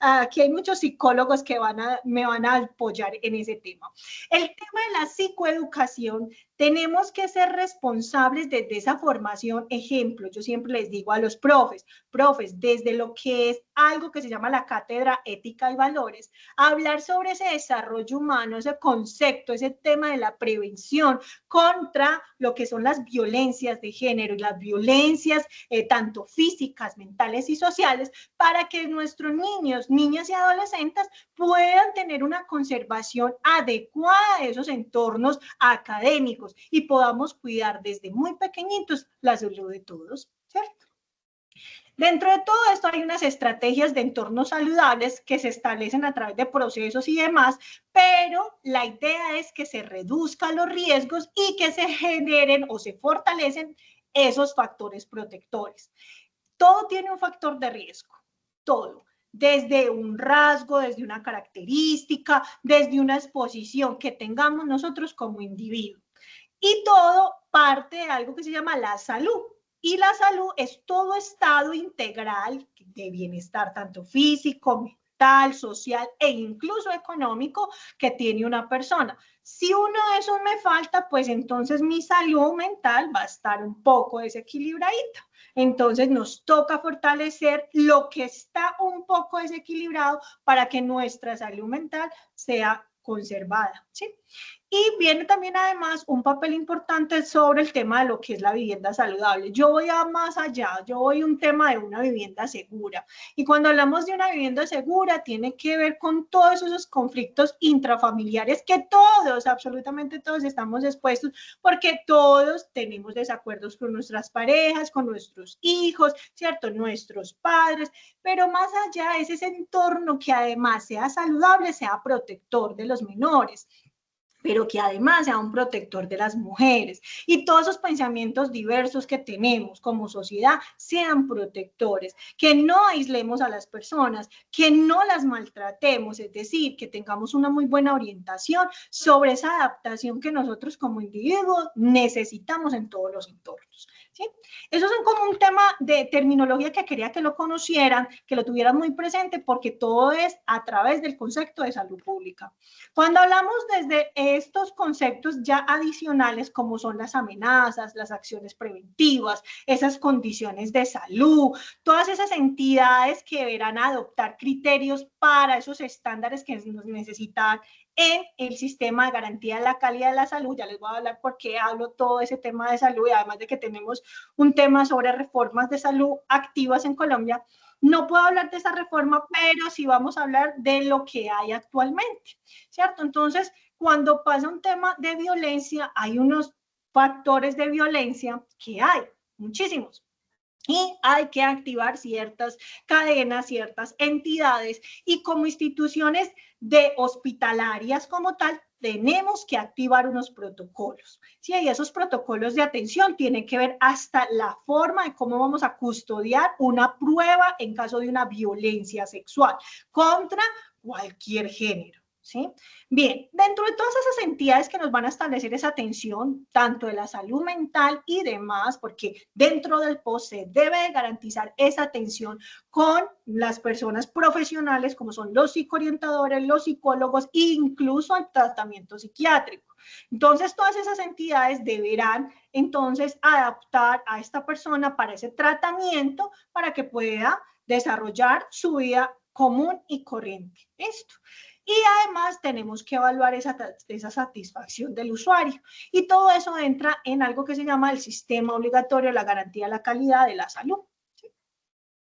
[SPEAKER 1] Aquí hay muchos psicólogos que me van a apoyar en ese tema. El tema de la psicoeducación, tenemos que ser responsables desde esa formación. Ejemplo, yo siempre les digo a los profes, desde lo que es algo que se llama la cátedra ética y valores, hablar sobre ese desarrollo humano, ese concepto, ese tema de la prevención contra lo que son las violencias de género y las violencias tanto físicas, mentales y sociales, para que nuestros niños, niñas y adolescentes puedan tener una conservación adecuada de esos entornos académicos y podamos cuidar desde muy pequeñitos la salud de todos, ¿cierto? Dentro de todo esto hay unas estrategias de entornos saludables que se establecen a través de procesos y demás, pero la idea es que se reduzcan los riesgos y que se generen o se fortalecen esos factores protectores. Todo tiene un factor de riesgo, todo. Desde un rasgo, desde una característica, desde una exposición que tengamos nosotros como individuo. Y todo parte de algo que se llama la salud. Y la salud es todo estado integral de bienestar, tanto físico, mental, social e incluso económico que tiene una persona. Si uno de esos me falta, pues entonces mi salud mental va a estar un poco desequilibradita. Entonces nos toca fortalecer lo que está un poco desequilibrado para que nuestra salud mental sea conservada, ¿sí? Y viene también además un papel importante sobre el tema de lo que es la vivienda saludable. Yo voy a más allá, yo voy a un tema de una vivienda segura. Y cuando hablamos de una vivienda segura, tiene que ver con todos esos conflictos intrafamiliares que todos, absolutamente todos estamos expuestos, porque todos tenemos desacuerdos con nuestras parejas, con nuestros hijos, ¿cierto? Nuestros padres, pero más allá es ese entorno que además sea saludable, sea protector de los menores, pero que además sea un protector de las mujeres y todos esos pensamientos diversos que tenemos como sociedad sean protectores, que no aislemos a las personas, que no las maltratemos, es decir, que tengamos una muy buena orientación sobre esa adaptación que nosotros como individuos necesitamos en todos los entornos. ¿sí? Eso es como un tema de terminología que quería que lo conocieran, que lo tuvieran muy presente, porque todo es a través del concepto de salud pública. Cuando hablamos desde estos conceptos ya adicionales, como son las amenazas, las acciones preventivas, esas condiciones de salud, todas esas entidades que deberán adoptar criterios para esos estándares que nos necesitan en el sistema de garantía de la calidad de la salud. Ya les voy a hablar por qué hablo todo ese tema de salud, y además de que tenemos un tema sobre reformas de salud activas en Colombia. No puedo hablar de esa reforma, pero sí vamos a hablar de lo que hay actualmente, ¿cierto? Entonces, cuando pasa un tema de violencia, hay unos factores de violencia que hay, muchísimos. Y hay que activar ciertas cadenas, ciertas entidades, y como instituciones de hospitalarias como tal, tenemos que activar unos protocolos. ¿Sí? Y esos protocolos de atención tienen que ver hasta la forma de cómo vamos a custodiar una prueba en caso de una violencia sexual contra cualquier género. ¿Sí? Bien, dentro de todas esas entidades que nos van a establecer esa atención, tanto de la salud mental y demás, porque dentro del POS se debe de garantizar esa atención con las personas profesionales, como son los psicoorientadores, los psicólogos, e incluso el tratamiento psiquiátrico. Entonces, todas esas entidades deberán entonces adaptar a esta persona para ese tratamiento, para que pueda desarrollar su vida común y corriente. ¿Listo? Y además tenemos que evaluar esa satisfacción del usuario. Y todo eso entra en algo que se llama el sistema obligatorio de la garantía de la calidad de la salud. ¿Sí?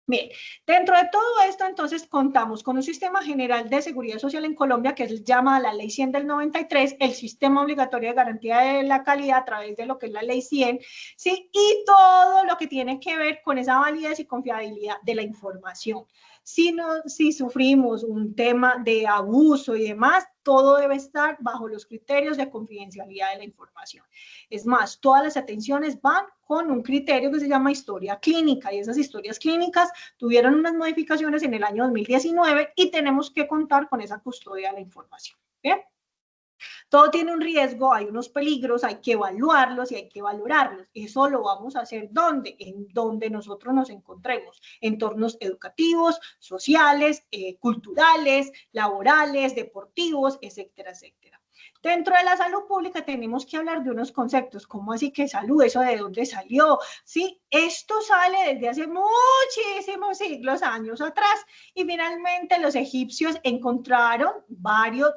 [SPEAKER 1] Bien, dentro de todo esto, entonces, contamos con un sistema general de seguridad social en Colombia que se llama la Ley 100 del 93, el sistema obligatorio de garantía de la calidad a través de lo que es la Ley 100, ¿sí? Y todo lo que tiene que ver con esa validez y confiabilidad de la información. Si sufrimos un tema de abuso y demás, todo debe estar bajo los criterios de confidencialidad de la información. Es más, todas las atenciones van con un criterio que se llama historia clínica, y esas historias clínicas tuvieron unas modificaciones en el año 2019 y tenemos que contar con esa custodia de la información. ¿Bien? Todo tiene un riesgo, hay unos peligros, hay que evaluarlos y hay que valorarlos. Eso lo vamos a hacer ¿dónde? En donde nosotros nos encontremos, entornos educativos, sociales, culturales, laborales, deportivos, etcétera, etcétera. Dentro de la salud pública tenemos que hablar de unos conceptos. ¿Cómo así que salud? ¿Eso de dónde salió? Sí, esto sale desde hace muchísimos siglos, años atrás, y finalmente los egipcios encontraron varios,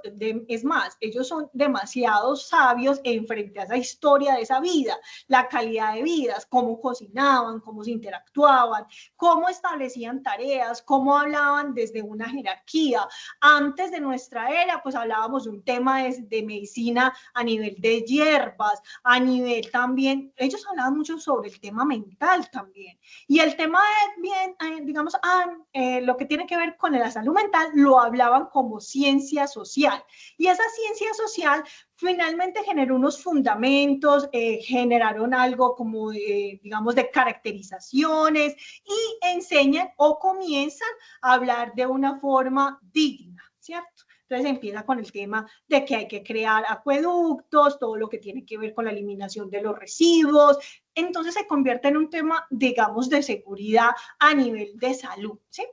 [SPEAKER 1] es más, ellos son demasiado sabios en frente a esa historia de esa vida, la calidad de vidas, cómo cocinaban, cómo se interactuaban, cómo establecían tareas, cómo hablaban desde una jerarquía. Antes de nuestra era, pues hablábamos de un tema de medicina a nivel de hierbas, a nivel también, ellos hablaban mucho sobre el tema mental también, y el tema de bien, digamos, lo que tiene que ver con la salud mental, lo hablaban como ciencia social, y esa ciencia social finalmente generó unos fundamentos, generaron algo como, digamos, de caracterizaciones, y enseñan o comienzan a hablar de una forma digna, ¿cierto? Entonces empieza con el tema de que hay que crear acueductos, todo lo que tiene que ver con la eliminación de los residuos. Entonces se convierte en un tema, digamos, de seguridad a nivel de salud, ¿sí?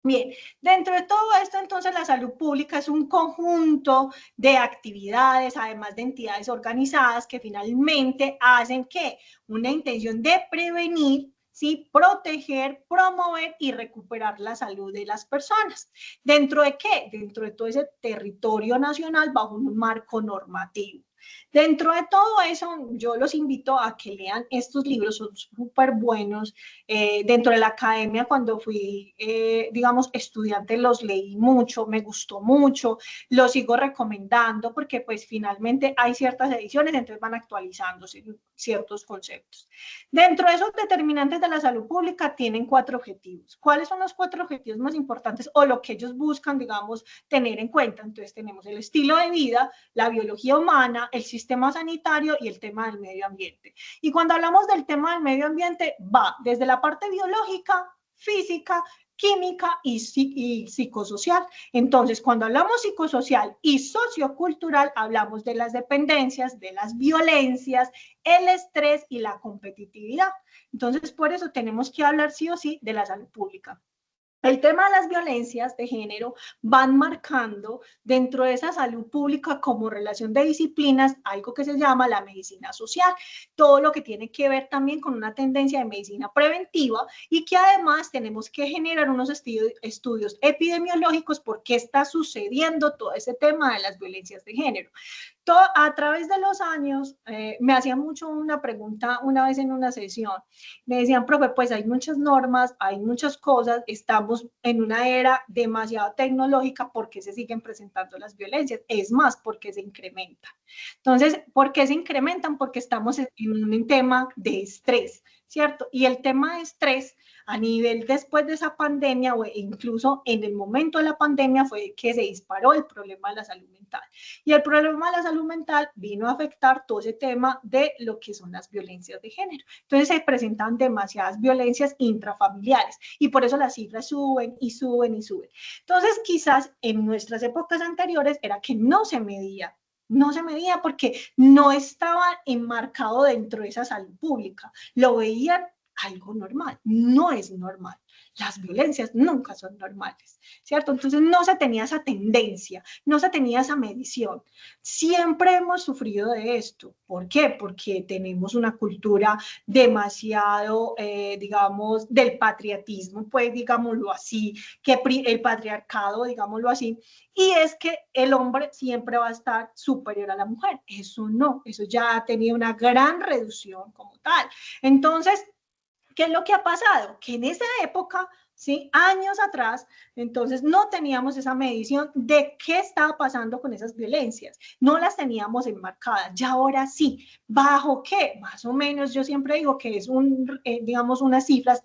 [SPEAKER 1] Bien, dentro de todo esto, entonces, la salud pública es un conjunto de actividades, además de entidades organizadas, que finalmente hacen que una intención de prevenir, ¿sí? Proteger, promover y recuperar la salud de las personas. ¿Dentro de qué? Dentro de todo ese territorio nacional bajo un marco normativo. Dentro de todo eso, yo los invito a que lean estos libros, son súper buenos. Dentro de la academia, cuando fui, digamos, estudiante, los leí mucho, me gustó mucho, los sigo recomendando porque pues finalmente hay ciertas ediciones, entonces van actualizándose ciertos conceptos. Dentro de esos determinantes de la salud pública tienen 4 objetivos. ¿Cuáles son los 4 objetivos más importantes o lo que ellos buscan, digamos, tener en cuenta? Entonces tenemos el estilo de vida, la biología humana, el sistema sanitario y el tema del medio ambiente. Y cuando hablamos del tema del medio ambiente, va desde la parte biológica, física, química y psicosocial. Entonces, cuando hablamos psicosocial y sociocultural, hablamos de las dependencias, de las violencias, el estrés y la competitividad. Entonces, por eso tenemos que hablar sí o sí de la salud pública. El tema de las violencias de género van marcando dentro de esa salud pública como relación de disciplinas algo que se llama la medicina social, todo lo que tiene que ver también con una tendencia de medicina preventiva y que además tenemos que generar unos estudios epidemiológicos por qué está sucediendo todo ese tema de las violencias de género. A través de los años, me hacían mucho una pregunta una vez en una sesión. Me decían, profe, pues hay muchas normas, hay muchas cosas, estamos en una era demasiado tecnológica, ¿por qué se siguen presentando las violencias? Es más, ¿por qué se incrementan? Entonces, ¿por qué se incrementan? Porque estamos en un tema de estrés, ¿cierto? Y el tema de estrés a nivel después de esa pandemia o incluso en el momento de la pandemia fue que se disparó el problema de la salud mental. Y el problema de la salud mental vino a afectar todo ese tema de lo que son las violencias de género. Entonces se presentan demasiadas violencias intrafamiliares y por eso las cifras suben y suben y suben. Entonces quizás en nuestras épocas anteriores era que no se medía porque no estaba enmarcado dentro de esa salud pública. Lo veían algo normal, no es normal. Las violencias nunca son normales, ¿cierto? Entonces no se tenía esa tendencia, no se tenía esa medición. Siempre hemos sufrido de esto. ¿Por qué? Porque tenemos una cultura demasiado, digamos, del patriotismo, pues digámoslo así, que el patriarcado, digámoslo así, y es que el hombre siempre va a estar superior a la mujer. Eso no, eso ya ha tenido una gran reducción como tal. Entonces, ¿qué es lo que ha pasado? Que en esa época, ¿sí? Años atrás, entonces no teníamos esa medición de qué estaba pasando con esas violencias. No las teníamos enmarcadas. Ya ahora sí. ¿Bajo qué? Más o menos, yo siempre digo que es digamos, unas cifras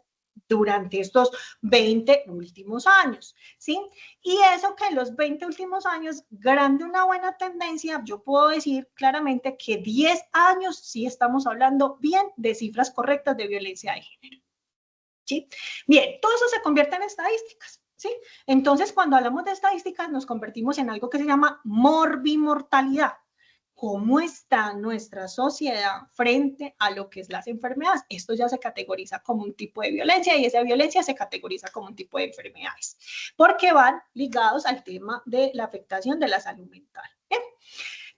[SPEAKER 1] durante estos 20 últimos años, ¿sí? Y eso que en los 20 últimos años, grande una buena tendencia, yo puedo decir claramente que 10 años sí estamos hablando bien de cifras correctas de violencia de género, ¿sí? Bien, todo eso se convierte en estadísticas, ¿sí? Entonces, cuando hablamos de estadísticas, nos convertimos en algo que se llama morbimortalidad. ¿Cómo está nuestra sociedad frente a lo que es las enfermedades? Esto ya se categoriza como un tipo de violencia y esa violencia se categoriza como un tipo de enfermedades, porque van ligados al tema de la afectación de la salud mental. ¿Bien?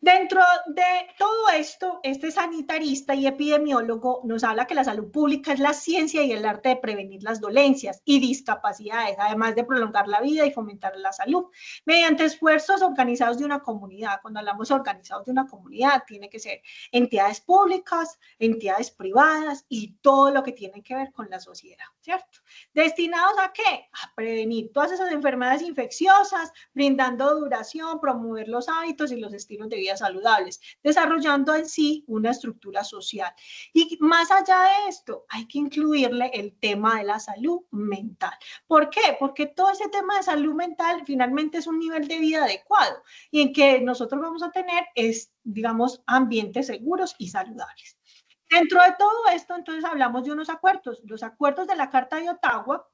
[SPEAKER 1] Dentro de todo esto, este sanitarista y epidemiólogo nos habla que la salud pública es la ciencia y el arte de prevenir las dolencias y discapacidades, además de prolongar la vida y fomentar la salud, mediante esfuerzos organizados de una comunidad. Cuando hablamos de organizados de una comunidad, tiene que ser entidades públicas, entidades privadas y todo lo que tiene que ver con la sociedad, ¿cierto? ¿Destinados a qué? A prevenir todas esas enfermedades infecciosas, brindando duración, promover los hábitos y los estilos de vida saludables, desarrollando en sí una estructura social. Y más allá de esto, hay que incluirle el tema de la salud mental. ¿Por qué? Porque todo ese tema de salud mental finalmente es un nivel de vida adecuado y en que nosotros vamos a tener, digamos, ambientes seguros y saludables. Dentro de todo esto, entonces, hablamos de unos acuerdos, los acuerdos de la Carta de Ottawa.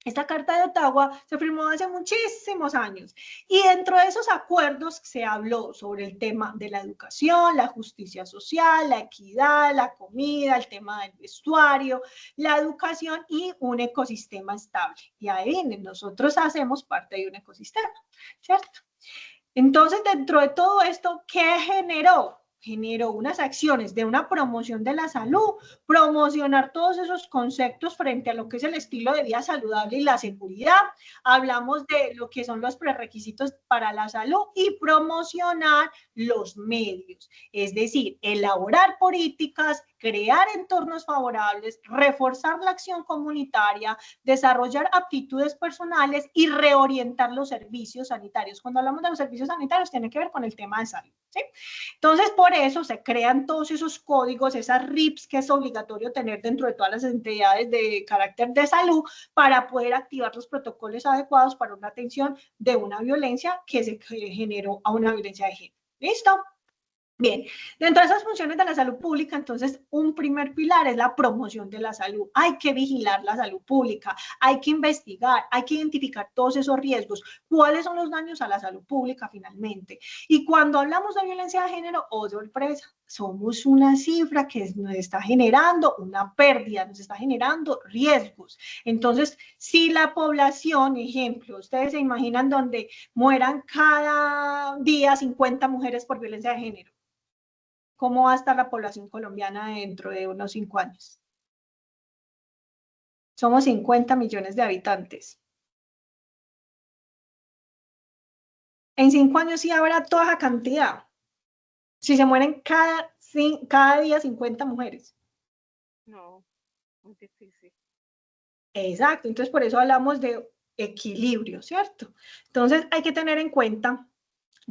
[SPEAKER 1] Esta Carta de Ottawa se firmó hace muchísimos años y dentro de esos acuerdos se habló sobre el tema de la educación, la justicia social, la equidad, la comida, el tema del vestuario, la educación y un ecosistema estable. Y ahí nosotros hacemos parte de un ecosistema, ¿cierto? Entonces, dentro de todo esto, ¿qué generó? Generó unas acciones de una promoción de la salud, promocionar todos esos conceptos frente a lo que es el estilo de vida saludable y la seguridad. Hablamos de lo que son los prerequisitos para la salud y promocionar los medios, es decir, elaborar políticas, crear entornos favorables, reforzar la acción comunitaria, desarrollar aptitudes personales y reorientar los servicios sanitarios. Cuando hablamos de los servicios sanitarios, tiene que ver con el tema de salud, ¿sí? Entonces, por eso se crean todos esos códigos, esas RIPs que es obligatorio tener dentro de todas las entidades de carácter de salud para poder activar los protocolos adecuados para una atención de una violencia que se generó a una violencia de género. ¿Listo? Bien, dentro de esas funciones de la salud pública, entonces, un primer pilar es la promoción de la salud. Hay que vigilar la salud pública, hay que investigar, hay que identificar todos esos riesgos, cuáles son los daños a la salud pública finalmente. Y cuando hablamos de violencia de género, oh sorpresa, somos una cifra que nos está generando una pérdida, nos está generando riesgos. Entonces, si la población, ejemplo, ustedes se imaginan donde mueran cada día 50 mujeres por violencia de género, ¿cómo va a estar la población colombiana dentro de unos 5 años? Somos 50 millones de habitantes. En 5 años sí habrá toda esa cantidad. Si se mueren cada día 50 mujeres.
[SPEAKER 4] No, muy difícil.
[SPEAKER 1] Exacto, entonces por eso hablamos de equilibrio, ¿cierto? Entonces hay que tener en cuenta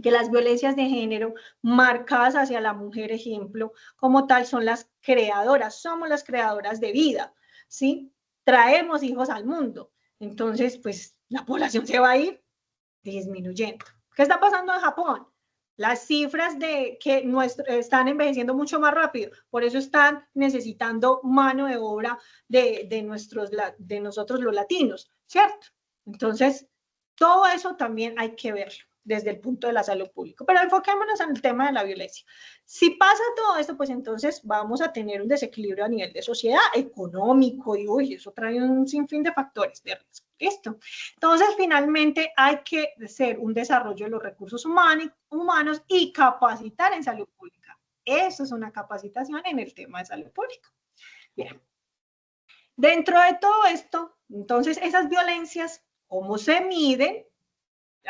[SPEAKER 1] que las violencias de género marcadas hacia la mujer, ejemplo, como tal, son las creadoras, somos las creadoras de vida, ¿sí? Traemos hijos al mundo, entonces, pues, la población se va a ir disminuyendo. ¿Qué está pasando en Japón? Las cifras de que están envejeciendo mucho más rápido, por eso están necesitando mano de obra de nosotros los latinos, ¿cierto? Entonces, todo eso también hay que verlo desde el punto de la salud pública. Pero enfoquémonos en el tema de la violencia. Si pasa todo esto, pues entonces vamos a tener un desequilibrio a nivel de sociedad, económico, y uy, eso trae un sinfín de factores de riesgo. ¿Listo? Entonces, finalmente hay que hacer un desarrollo de los recursos humanos y capacitar en salud pública. Eso es una capacitación en el tema de salud pública. Bien. Dentro de todo esto, entonces, esas violencias, ¿cómo se miden?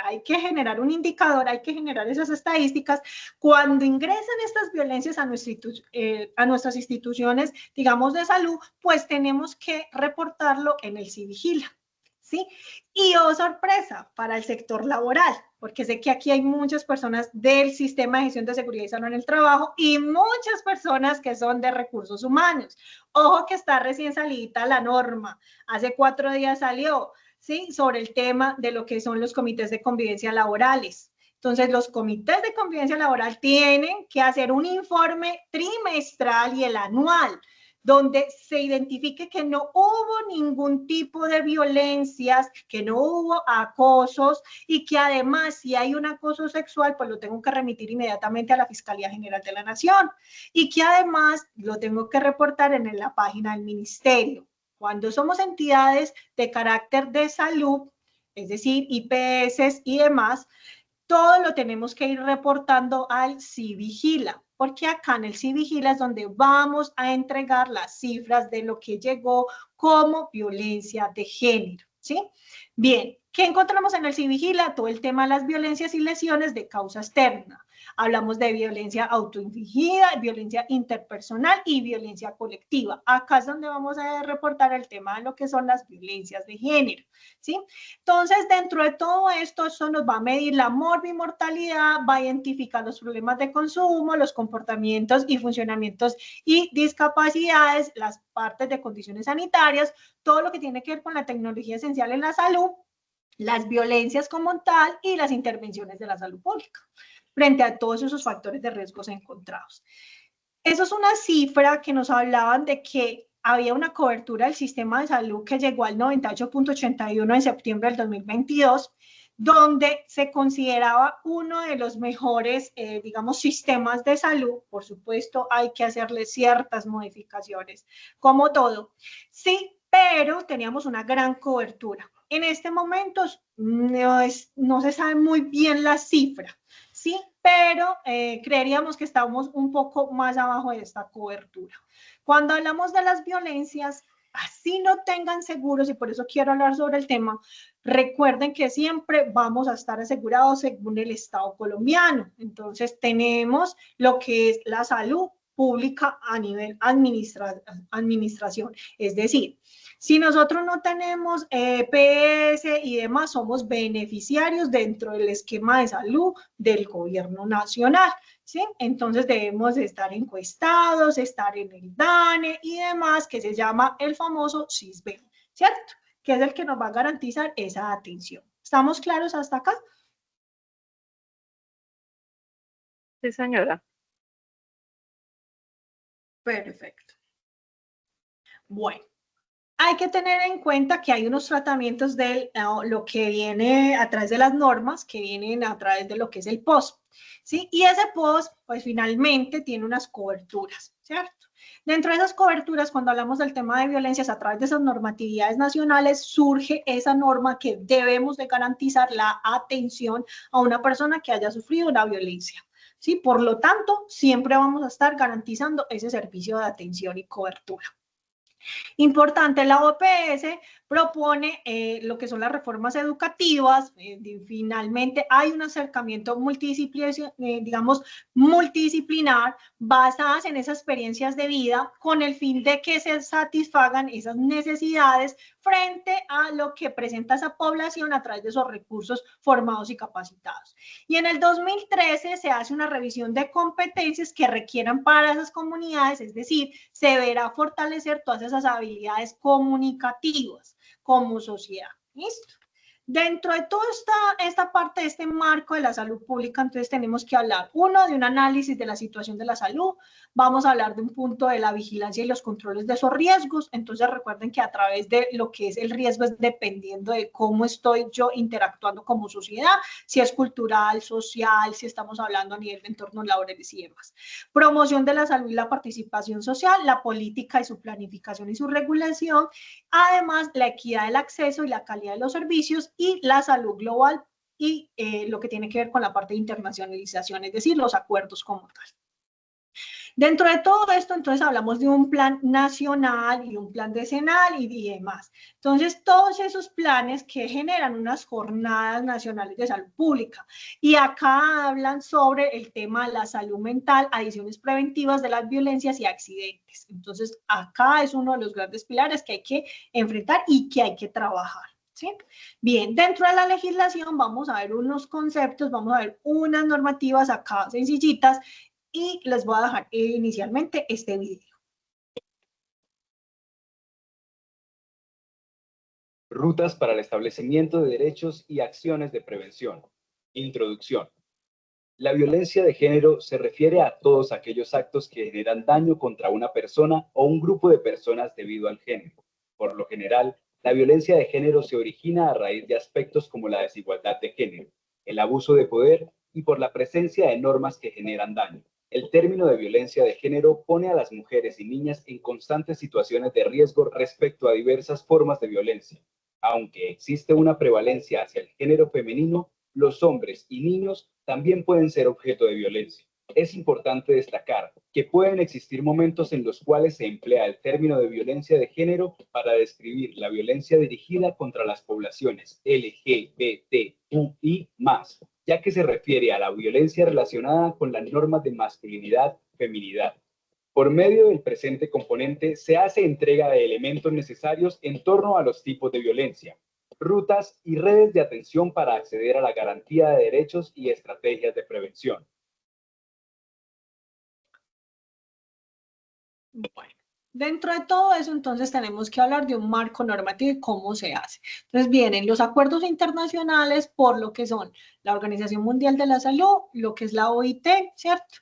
[SPEAKER 1] Hay que generar un indicador, hay que generar esas estadísticas. Cuando ingresan estas violencias a nuestras instituciones, digamos, de salud, pues tenemos que reportarlo en el CIVIGILA, ¿sí? Y oh, sorpresa, para el sector laboral, porque sé que aquí hay muchas personas del sistema de gestión de seguridad y salud en el trabajo y muchas personas que son de recursos humanos. Ojo que está recién salida la norma, hace 4 días salió, ¿sí? Sobre el tema de lo que son los comités de convivencia laborales. Entonces, los comités de convivencia laboral tienen que hacer un informe trimestral y el anual, donde se identifique que no hubo ningún tipo de violencias, que no hubo acosos y que además si hay un acoso sexual, pues lo tengo que remitir inmediatamente a la Fiscalía General de la Nación y que además lo tengo que reportar en la página del ministerio. Cuando somos entidades de carácter de salud, es decir, IPS y demás, todo lo tenemos que ir reportando al CIVIGILA, porque acá en el CIVIGILA es donde vamos a entregar las cifras de lo que llegó como violencia de género, ¿sí? Bien, ¿qué encontramos en el CIVIGILA? Todo el tema de las violencias y lesiones de causa externa. Hablamos de violencia autoinfligida, violencia interpersonal y violencia colectiva. Acá es donde vamos a reportar el tema de lo que son las violencias de género, ¿sí? Entonces, dentro de todo esto, eso nos va a medir la morbimortalidad, va a identificar los problemas de consumo, los comportamientos y funcionamientos y discapacidades, las partes de condiciones sanitarias, todo lo que tiene que ver con la tecnología esencial en la salud, las violencias como tal y las intervenciones de la salud pública frente a todos esos factores de riesgos encontrados. Eso es una cifra que nos hablaban de que había una cobertura del sistema de salud que llegó al 98.81 en septiembre del 2022, donde se consideraba uno de los mejores, digamos, sistemas de salud. Por supuesto, hay que hacerle ciertas modificaciones, como todo. Sí, pero teníamos una gran cobertura. En este momento no se sabe muy bien la cifra, ¿sí? Pero creeríamos que estamos un poco más abajo de esta cobertura. Cuando hablamos de las violencias, así no tengan seguros, y por eso quiero hablar sobre el tema, recuerden que siempre vamos a estar asegurados según el Estado colombiano. Entonces tenemos lo que es la salud pública a nivel administración, es decir, si nosotros no tenemos EPS y demás, somos beneficiarios dentro del esquema de salud del gobierno nacional, ¿sí? Entonces debemos estar encuestados, estar en el DANE y demás, que se llama el famoso SISBEN, ¿cierto? Que es el que nos va a garantizar esa atención. ¿Estamos claros hasta acá?
[SPEAKER 4] Sí, señora.
[SPEAKER 1] Perfecto. Bueno, hay que tener en cuenta que hay unos tratamientos de lo que viene a través de las normas, que vienen a través de lo que es el POS, ¿sí? Y ese POS, pues finalmente tiene unas coberturas, ¿cierto? Dentro de esas coberturas, cuando hablamos del tema de violencias, a través de esas normatividades nacionales, surge esa norma que debemos de garantizar la atención a una persona que haya sufrido una violencia, ¿sí? Por lo tanto, siempre vamos a estar garantizando ese servicio de atención y cobertura. Importante, la OPS propone lo que son las reformas educativas. Finalmente hay un acercamiento multidisciplinar basadas en esas experiencias de vida con el fin de que se satisfagan esas necesidades frente a lo que presenta esa población a través de esos recursos formados y capacitados. Y en el 2013 se hace una revisión de competencias que requieran para esas comunidades, es decir, se deberá fortalecer todas esas habilidades comunicativas como sociedad. ¿Listo? Dentro de toda esta parte de este marco de la salud pública, entonces tenemos que hablar, uno, de un análisis de la situación de la salud, vamos a hablar de un punto de la vigilancia y los controles de esos riesgos. Entonces recuerden que a través de lo que es el riesgo es dependiendo de cómo estoy yo interactuando como sociedad, si es cultural, social, si estamos hablando a nivel de entornos laborales y demás. Promoción de la salud y la participación social, la política y su planificación y su regulación, además la equidad del acceso y la calidad de los servicios y la salud global y lo que tiene que ver con la parte de internacionalización, es decir, los acuerdos como tal. Dentro de todo esto, entonces, hablamos de un plan nacional y un plan decenal y demás. Entonces, todos esos planes que generan unas jornadas nacionales de salud pública. Y acá hablan sobre el tema de la salud mental, adiciones preventivas de las violencias y accidentes. Entonces, acá es uno de los grandes pilares que hay que enfrentar y que hay que trabajar. ¿Sí? Bien, dentro de la legislación vamos a ver unos conceptos, vamos a ver unas normativas acá sencillitas y les voy a dejar inicialmente este video.
[SPEAKER 9] Rutas para el establecimiento de derechos y acciones de prevención. Introducción. La violencia de género se refiere a todos aquellos actos que generan daño contra una persona o un grupo de personas debido al género. Por lo general, la violencia de género se origina a raíz de aspectos como la desigualdad de género, el abuso de poder y por la presencia de normas que generan daño. El término de violencia de género pone a las mujeres y niñas en constantes situaciones de riesgo respecto a diversas formas de violencia. Aunque existe una prevalencia hacia el género femenino, los hombres y niños también pueden ser objeto de violencia. Es importante destacar que pueden existir momentos en los cuales se emplea el término de violencia de género para describir la violencia dirigida contra las poblaciones LGBTQI+, ya que se refiere a la violencia relacionada con las normas de masculinidad, feminidad. Por medio del presente componente se hace entrega de elementos necesarios en torno a los tipos de violencia, rutas y redes de atención para acceder a la garantía de derechos y estrategias de prevención.
[SPEAKER 1] Bueno, dentro de todo eso, entonces tenemos que hablar de un marco normativo y cómo se hace. Entonces vienen los acuerdos internacionales por lo que son la Organización Mundial de la Salud, lo que es la OIT, ¿cierto?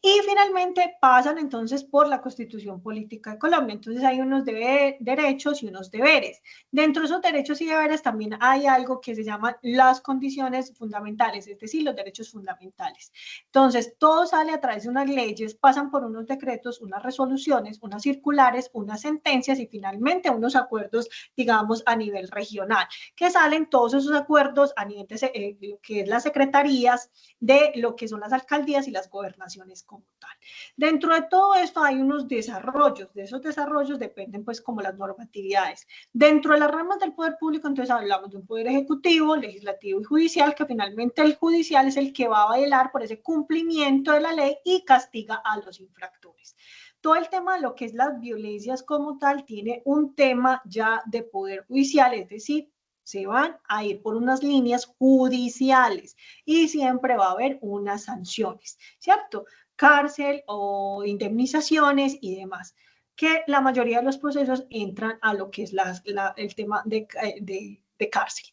[SPEAKER 1] Y finalmente pasan entonces por la Constitución Política de Colombia. Entonces hay unos derechos y unos deberes. Dentro de esos derechos y deberes también hay algo que se llama las condiciones fundamentales, es decir, los derechos fundamentales. Entonces todo sale a través de unas leyes, pasan por unos decretos, unas resoluciones, unas circulares, unas sentencias y finalmente unos acuerdos, digamos, a nivel regional, que salen todos esos acuerdos a nivel de lo que es las secretarías, de lo que son las alcaldías y las gobernaciones como tal. Dentro de todo esto hay unos desarrollos, de esos desarrollos dependen pues como las normatividades. Dentro de las ramas del poder público, entonces hablamos de un poder ejecutivo, legislativo y judicial, que finalmente el judicial es el que va a velar por ese cumplimiento de la ley y castiga a los infractores. Todo el tema de lo que es las violencias como tal tiene un tema ya de poder judicial, es decir, se van a ir por unas líneas judiciales y siempre va a haber unas sanciones, ¿cierto? Cárcel o indemnizaciones y demás, que la mayoría de los procesos entran a lo que es el tema de cárcel.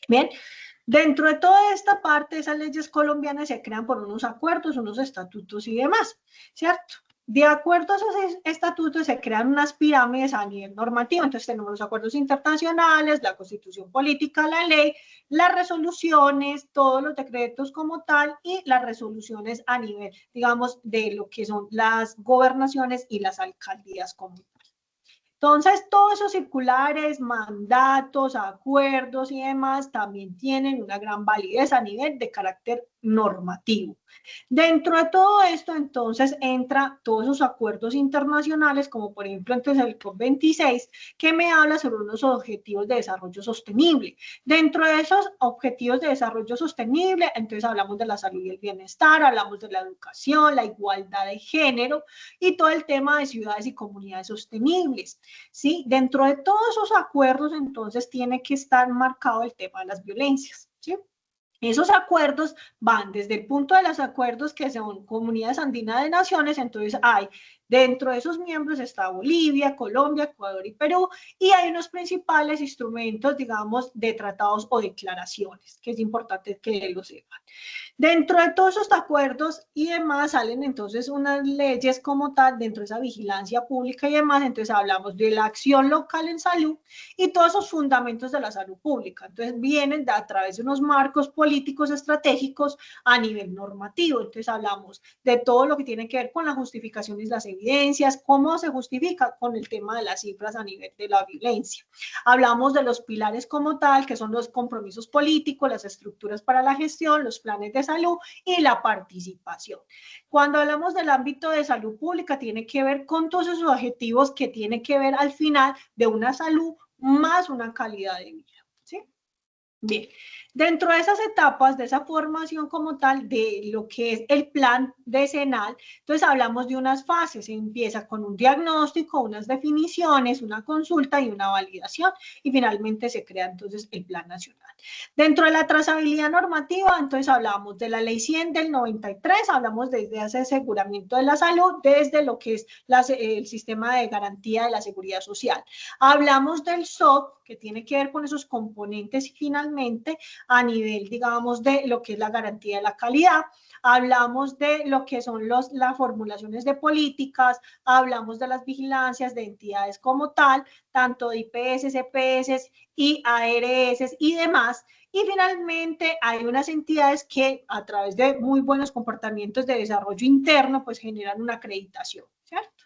[SPEAKER 1] Bien, dentro de toda esta parte, esas leyes colombianas se crean por unos acuerdos, unos estatutos y demás, ¿cierto? De acuerdo a esos estatutos se crean unas pirámides a nivel normativo, entonces tenemos los acuerdos internacionales, la constitución política, la ley, las resoluciones, todos los decretos como tal y las resoluciones a nivel, digamos, de lo que son las gobernaciones y las alcaldías como tal. Entonces, todos esos circulares, mandatos, acuerdos y demás también tienen una gran validez a nivel de carácter normativo. Dentro de todo esto, entonces, entra todos esos acuerdos internacionales, como por ejemplo, entonces el COP26, que me habla sobre unos objetivos de desarrollo sostenible. Dentro de esos objetivos de desarrollo sostenible, entonces hablamos de la salud y el bienestar, hablamos de la educación, la igualdad de género y todo el tema de ciudades y comunidades sostenibles. ¿Sí? Dentro de todos esos acuerdos, entonces, tiene que estar marcado el tema de las violencias. ¿Sí? Esos acuerdos van desde el punto de los acuerdos que son Comunidades Andinas de Naciones, entonces hay, dentro de esos miembros está Bolivia, Colombia, Ecuador y Perú, y hay unos principales instrumentos, digamos, de tratados o declaraciones, que es importante que lo sepan. Dentro de todos esos acuerdos y demás salen entonces unas leyes como tal, dentro de esa vigilancia pública y demás, entonces hablamos de la acción local en salud y todos esos fundamentos de la salud pública. Entonces vienen a través de unos marcos políticos estratégicos a nivel normativo. Entonces hablamos de todo lo que tiene que ver con la justificación y las evidencias, cómo se justifica con el tema de las cifras a nivel de la violencia. Hablamos de los pilares como tal, que son los compromisos políticos, las estructuras para la gestión, los planes de salud y la participación. Cuando hablamos del ámbito de salud pública, tiene que ver con todos esos objetivos que tiene que ver al final de una salud más una calidad de vida. ¿Sí? Bien, dentro de esas etapas, de esa formación como tal, de lo que es el plan decenal, entonces hablamos de unas fases, se empieza con un diagnóstico, unas definiciones, una consulta y una validación, y finalmente se crea entonces el plan nacional. Dentro de la trazabilidad normativa, entonces hablamos de la ley 100 del 93, hablamos desde ese aseguramiento de la salud, desde lo que es el sistema de garantía de la seguridad social. Hablamos del SOC, que tiene que ver con esos componentes y finalmente a nivel, digamos, de lo que es la garantía de la calidad. Hablamos de lo que son las formulaciones de políticas, hablamos de las vigilancias de entidades como tal, tanto de IPS, CPS y ARS y demás. Y finalmente hay unas entidades que a través de muy buenos comportamientos de desarrollo interno, pues generan una acreditación, ¿cierto?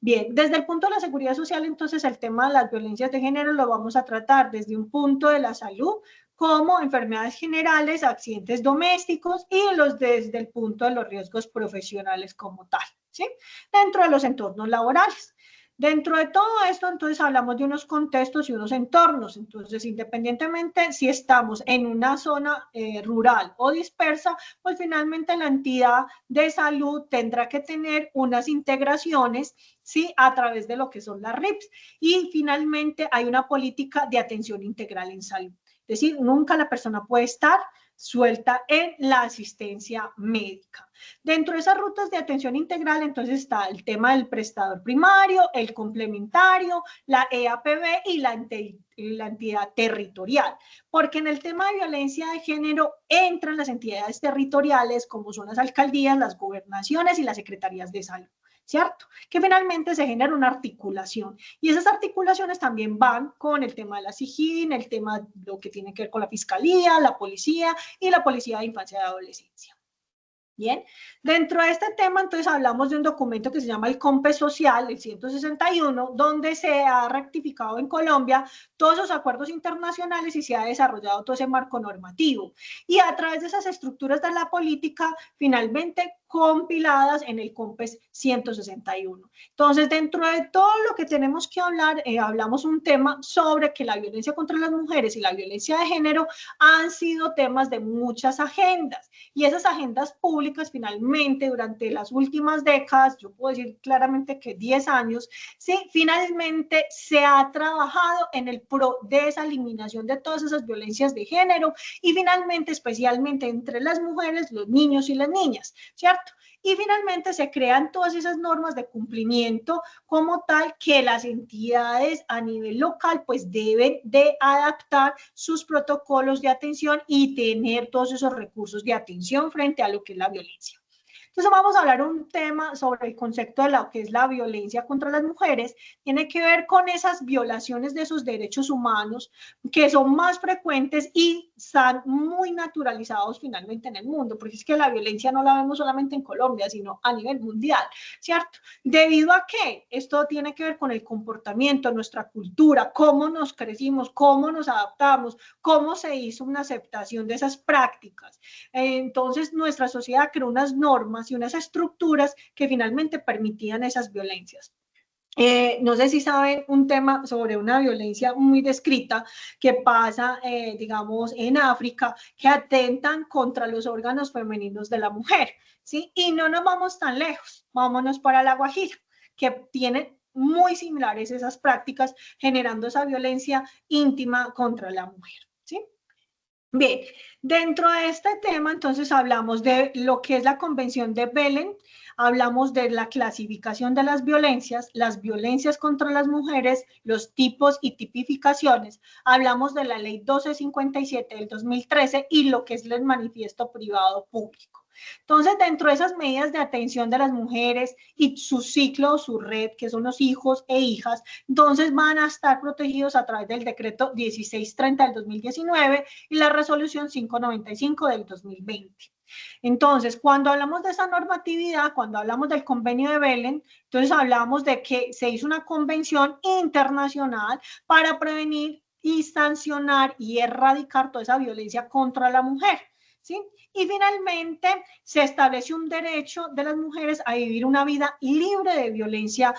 [SPEAKER 1] Bien, desde el punto de la seguridad social, entonces el tema de las violencias de género lo vamos a tratar desde un punto de la salud, como enfermedades generales, accidentes domésticos y desde el punto de los riesgos profesionales como tal, ¿sí? Dentro de los entornos laborales. Dentro de todo esto, entonces hablamos de unos contextos y unos entornos. Entonces, independientemente si estamos en una zona rural o dispersa, pues finalmente la entidad de salud tendrá que tener unas integraciones, ¿sí? A través de lo que son las RIPS. Y finalmente hay una política de atención integral en salud. Es decir, nunca la persona puede estar suelta en la asistencia médica. Dentro de esas rutas de atención integral, entonces está el tema del prestador primario, el complementario, la EAPB y la entidad territorial, porque en el tema de violencia de género entran las entidades territoriales como son las alcaldías, las gobernaciones y las secretarías de salud, ¿cierto? Que finalmente se genera una articulación y esas articulaciones también van con el tema de la SIGIN, el tema de lo que tiene que ver con la fiscalía, la policía y la policía de infancia y adolescencia. Bien, dentro de este tema entonces hablamos de un documento que se llama el COMPES Social, el 161, donde se ha rectificado en Colombia todos los acuerdos internacionales y se ha desarrollado todo ese marco normativo. Y a través de esas estructuras de la política, finalmente compiladas en el COMPES 161. Entonces, dentro de todo lo que tenemos que hablar, hablamos un tema sobre que la violencia contra las mujeres y la violencia de género han sido temas de muchas agendas. Y esas agendas públicas finalmente durante las últimas décadas, yo puedo decir claramente que 10 años, sí, finalmente se ha trabajado en el pro de esa eliminación de todas esas violencias de género y finalmente especialmente entre las mujeres, los niños y las niñas, ¿cierto? Y finalmente se crean todas esas normas de cumplimiento como tal que las entidades a nivel local pues deben de adaptar sus protocolos de atención y tener todos esos recursos de atención frente a lo que es la violencia. Entonces vamos a hablar un tema sobre el concepto de lo que es la violencia contra las mujeres. Tiene que ver con esas violaciones de sus derechos humanos que son más frecuentes y están muy naturalizados finalmente en el mundo, porque es que la violencia no la vemos solamente en Colombia, sino a nivel mundial, ¿cierto? ¿Debido a qué? Esto tiene que ver con el comportamiento, nuestra cultura, cómo nos crecimos, cómo nos adaptamos, cómo se hizo una aceptación de esas prácticas. Entonces, nuestra sociedad creó unas normas y unas estructuras que finalmente permitían esas violencias. No sé si saben un tema sobre una violencia muy descrita que pasa, digamos, en África, que atentan contra los órganos femeninos de la mujer, ¿sí? Y no nos vamos tan lejos, vámonos para La Guajira, que tiene muy similares esas prácticas, generando esa violencia íntima contra la mujer, ¿sí? Bien, dentro de este tema, entonces hablamos de lo que es la Convención de Belén, hablamos de la clasificación de las violencias contra las mujeres, los tipos y tipificaciones, hablamos de la Ley 1257 del 2013 y lo que es el manifiesto privado público. Entonces, dentro de esas medidas de atención de las mujeres y su ciclo o su red, que son los hijos e hijas, entonces van a estar protegidos a través del decreto 1630 del 2019 y la resolución 595 del 2020. Entonces, cuando hablamos de esa normatividad, cuando hablamos del convenio de Belén, entonces hablamos de que se hizo una convención internacional para prevenir y sancionar y erradicar toda esa violencia contra la mujer, ¿sí? Y finalmente se establece un derecho de las mujeres a vivir una vida libre de violencia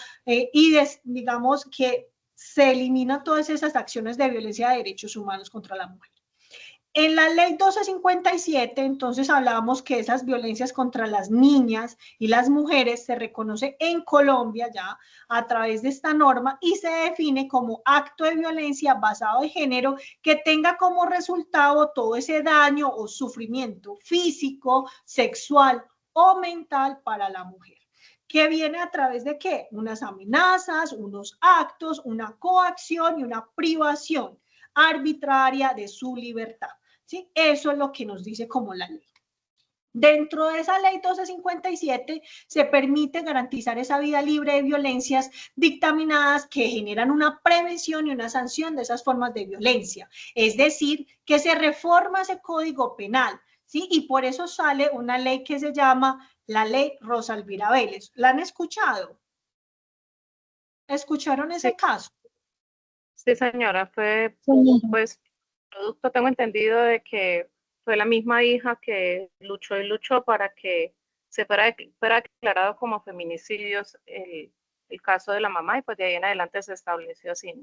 [SPEAKER 1] digamos que se eliminan todas esas acciones de violencia de derechos humanos contra la mujer. En la ley 1257, entonces hablábamos que esas violencias contra las niñas y las mujeres se reconoce en Colombia ya a través de esta norma y se define como acto de violencia basado en género que tenga como resultado todo ese daño o sufrimiento físico, sexual o mental para la mujer. ¿Que viene a través de qué? Unas amenazas, unos actos, una coacción y una privación arbitraria de su libertad. ¿Sí? Eso es lo que nos dice como la ley. Dentro de esa ley 1257 se permite garantizar esa vida libre de violencias dictaminadas que generan una prevención y una sanción de esas formas de violencia. Es decir, que se reforma ese código penal, ¿sí? Y por eso sale una ley que se llama la ley Rosa Elvira Vélez. ¿La han escuchado? ¿Escucharon ese caso?
[SPEAKER 4] Sí, señora, fue pues producto, tengo entendido de que fue la misma hija que luchó y luchó para que se fuera declarado como feminicidios el caso de la mamá y pues de ahí en adelante se estableció así.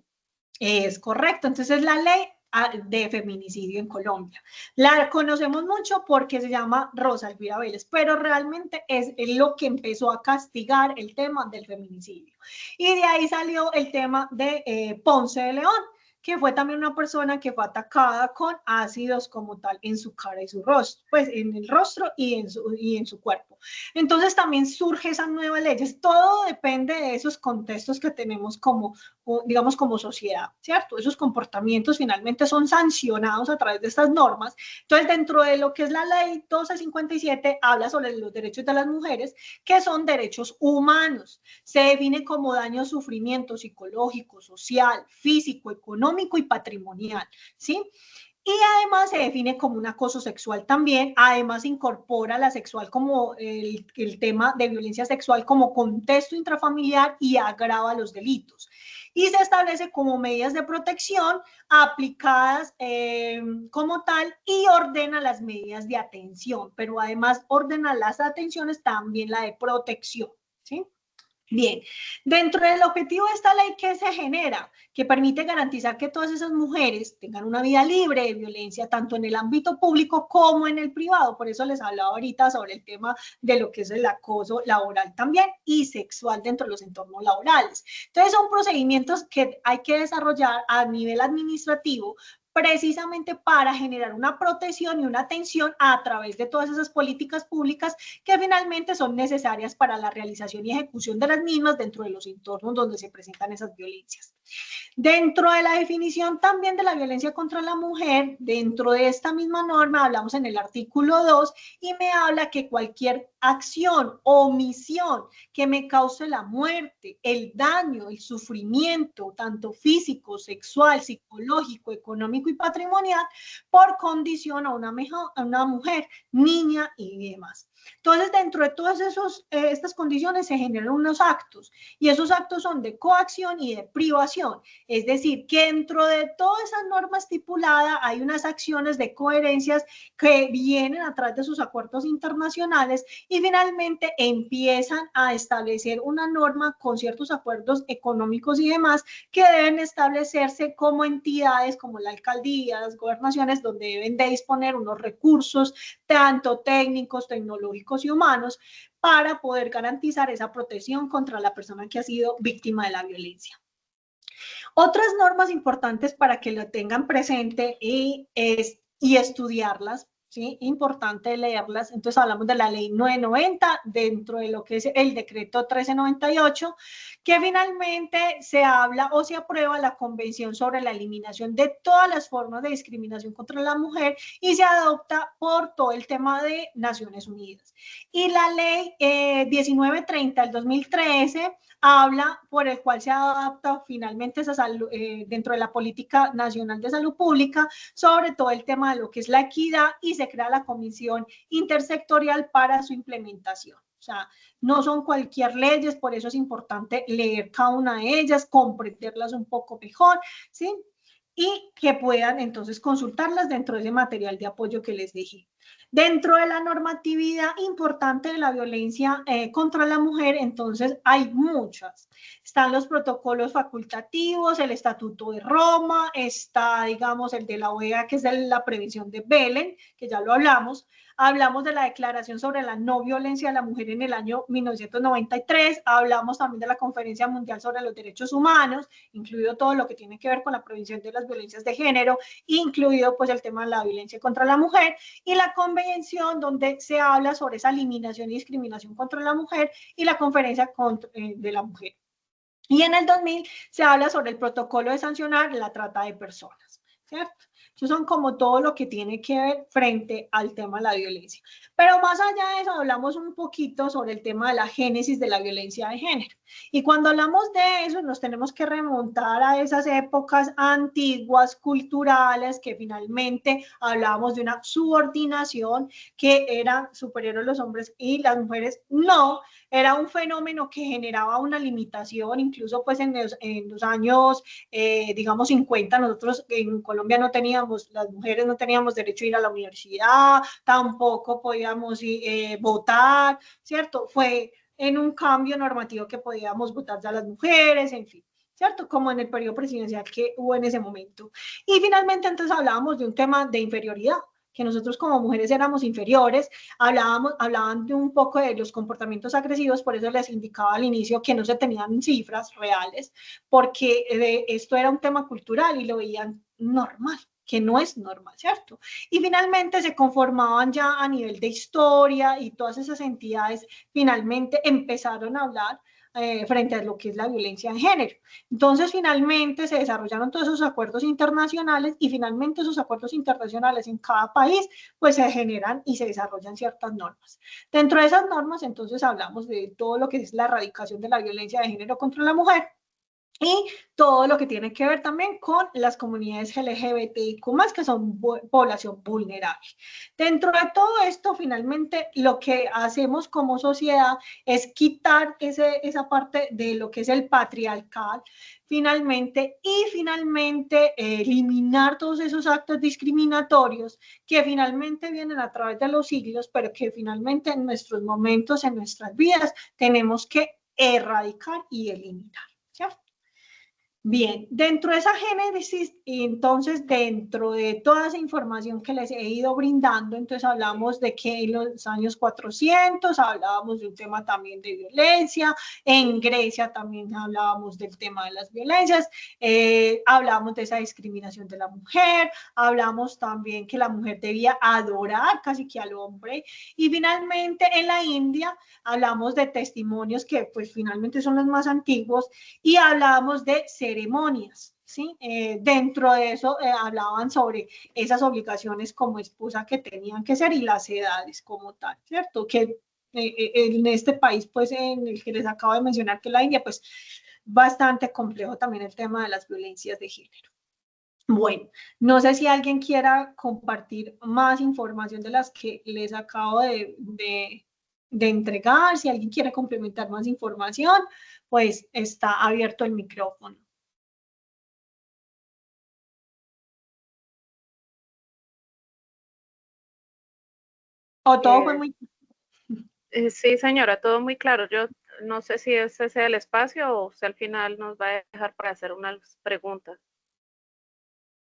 [SPEAKER 1] Es correcto, entonces la ley de feminicidio en Colombia. La conocemos mucho porque se llama Rosa Elvira Vélez, pero realmente es lo que empezó a castigar el tema del feminicidio. Y de ahí salió el tema de Ponce de León, que fue también una persona que fue atacada con ácidos como tal en su cara y su rostro, pues en el rostro y en su cuerpo. Entonces también surge esas nuevas leyes. Todo depende de esos contextos que tenemos como, digamos, como sociedad, ¿cierto? Esos comportamientos finalmente son sancionados a través de estas normas. Entonces, dentro de lo que es la ley 1257, habla sobre los derechos de las mujeres, que son derechos humanos. Se define como daño, sufrimiento psicológico, social, físico, económico y patrimonial, ¿sí? Y además se define como un acoso sexual también, además incorpora la sexual como el tema de violencia sexual como contexto intrafamiliar y agrava los delitos. Y se establece como medidas de protección aplicadas como tal y ordena las medidas de atención, pero además ordena las atenciones también la de protección, ¿sí? Bien, dentro del objetivo de esta ley, ¿qué se genera? Que permite garantizar que todas esas mujeres tengan una vida libre de violencia, tanto en el ámbito público como en el privado. Por eso les hablaba ahorita sobre el tema de lo que es el acoso laboral también y sexual dentro de los entornos laborales. Entonces, son procedimientos que hay que desarrollar a nivel administrativo precisamente para generar una protección y una atención a través de todas esas políticas públicas que finalmente son necesarias para la realización y ejecución de las mismas dentro de los entornos donde se presentan esas violencias. Dentro de la definición también de la violencia contra la mujer, dentro de esta misma norma, hablamos en el artículo 2 y me habla que cualquier acción o omisión que me cause la muerte, el daño, el sufrimiento, tanto físico, sexual, psicológico, económico y patrimonial, por condición a una mujer, niña y demás. Entonces, dentro de todas estas condiciones se generan unos actos y esos actos son de coacción y de privación. Es decir, que dentro de toda esa norma estipulada hay unas acciones de coherencias que vienen a través de sus acuerdos internacionales y finalmente empiezan a establecer una norma con ciertos acuerdos económicos y demás que deben establecerse como entidades como la alcaldía, las gobernaciones, donde deben de disponer unos recursos tanto técnicos, tecnológicos y humanos para poder garantizar esa protección contra la persona que ha sido víctima de la violencia. Otras normas importantes para que lo tengan presente y estudiarlas, ¿sí? Importante leerlas. Entonces hablamos de la ley 990 dentro de lo que es el decreto 1398, que finalmente se habla o se aprueba la convención sobre la eliminación de todas las formas de discriminación contra la mujer y se adopta por todo el tema de Naciones Unidas. Y la ley 1930 del 2013 habla por el cual se adapta finalmente esa salud, dentro de la política nacional de salud pública, sobre todo el tema de lo que es la equidad y se crea la comisión intersectorial para su implementación. O sea, no son cualquier leyes, por eso es importante leer cada una de ellas, comprenderlas un poco mejor, ¿sí? Y que puedan entonces consultarlas dentro de ese material de apoyo que les dejé. Dentro de la normatividad importante de la violencia contra la mujer, entonces hay muchas. Están los protocolos facultativos, el Estatuto de Roma, está, digamos, el de la OEA, que es de la prevención de Belén, que ya lo hablamos. Hablamos de la Declaración sobre la No Violencia de la Mujer en el año 1993, hablamos también de la Conferencia Mundial sobre los Derechos Humanos, incluido todo lo que tiene que ver con la prevención de las violencias de género, incluido pues el tema de la violencia contra la mujer, y la convención donde se habla sobre esa eliminación y discriminación contra la mujer y la Conferencia de la Mujer. Y en el 2000 se habla sobre el protocolo de sancionar la trata de personas, ¿cierto? Eso son como todo lo que tiene que ver frente al tema de la violencia. Pero más allá de eso, hablamos un poquito sobre el tema de la génesis de la violencia de género. Y cuando hablamos de eso, nos tenemos que remontar a esas épocas antiguas, culturales, que finalmente hablábamos de una subordinación, que eran superiores los hombres y las mujeres no. Era un fenómeno que generaba una limitación, incluso pues en los años, digamos, 50, nosotros en Colombia no teníamos, las mujeres no teníamos derecho a ir a la universidad, tampoco podíamos votar, ¿cierto? Fue en un cambio normativo que podíamos votar ya las mujeres, en fin, ¿cierto? Como en el periodo presidencial que hubo en ese momento. Y finalmente entonces hablábamos de un tema de inferioridad, que nosotros como mujeres éramos inferiores, hablaban de un poco de los comportamientos agresivos, por eso les indicaba al inicio que no se tenían cifras reales, porque esto era un tema cultural y lo veían normal, que no es normal, ¿cierto? Y finalmente se conformaban ya a nivel de historia y todas esas entidades finalmente empezaron a hablar frente a lo que es la violencia de género. Entonces, finalmente se desarrollaron todos esos acuerdos internacionales y finalmente esos acuerdos internacionales en cada país, pues se generan y se desarrollan ciertas normas. Dentro de esas normas, entonces, hablamos de todo lo que es la erradicación de la violencia de género contra la mujer, y todo lo que tiene que ver también con las comunidades LGBTIQ+, que son población vulnerable. Dentro de todo esto, finalmente, lo que hacemos como sociedad es quitar esa parte de lo que es el patriarcal, finalmente eliminar todos esos actos discriminatorios que finalmente vienen a través de los siglos, pero que finalmente en nuestros momentos, en nuestras vidas, tenemos que erradicar y eliminar, ¿cierto? Bien, dentro de esa génesis, y entonces dentro de toda esa información que les he ido brindando, entonces hablamos de que en los años 400 hablábamos de un tema también de violencia, en Grecia también hablábamos del tema de las violencias, hablábamos de esa discriminación de la mujer, hablamos también que la mujer debía adorar casi que al hombre, y finalmente en la India hablamos de testimonios que pues finalmente son los más antiguos, y hablábamos de ceremonias, ¿sí? Dentro de eso hablaban sobre esas obligaciones como esposa que tenían que ser y las edades como tal, ¿cierto? Que en este país, pues en el que les acabo de mencionar, que la India, pues bastante complejo también el tema de las violencias de género. Bueno, no sé si alguien quiera compartir más información de las que les acabo de entregar, si alguien quiere complementar más información, pues está abierto el micrófono. O todo fue muy...
[SPEAKER 4] Sí, señora, todo muy claro. Yo no sé si ese sea el espacio o si al final nos va a dejar para hacer unas preguntas.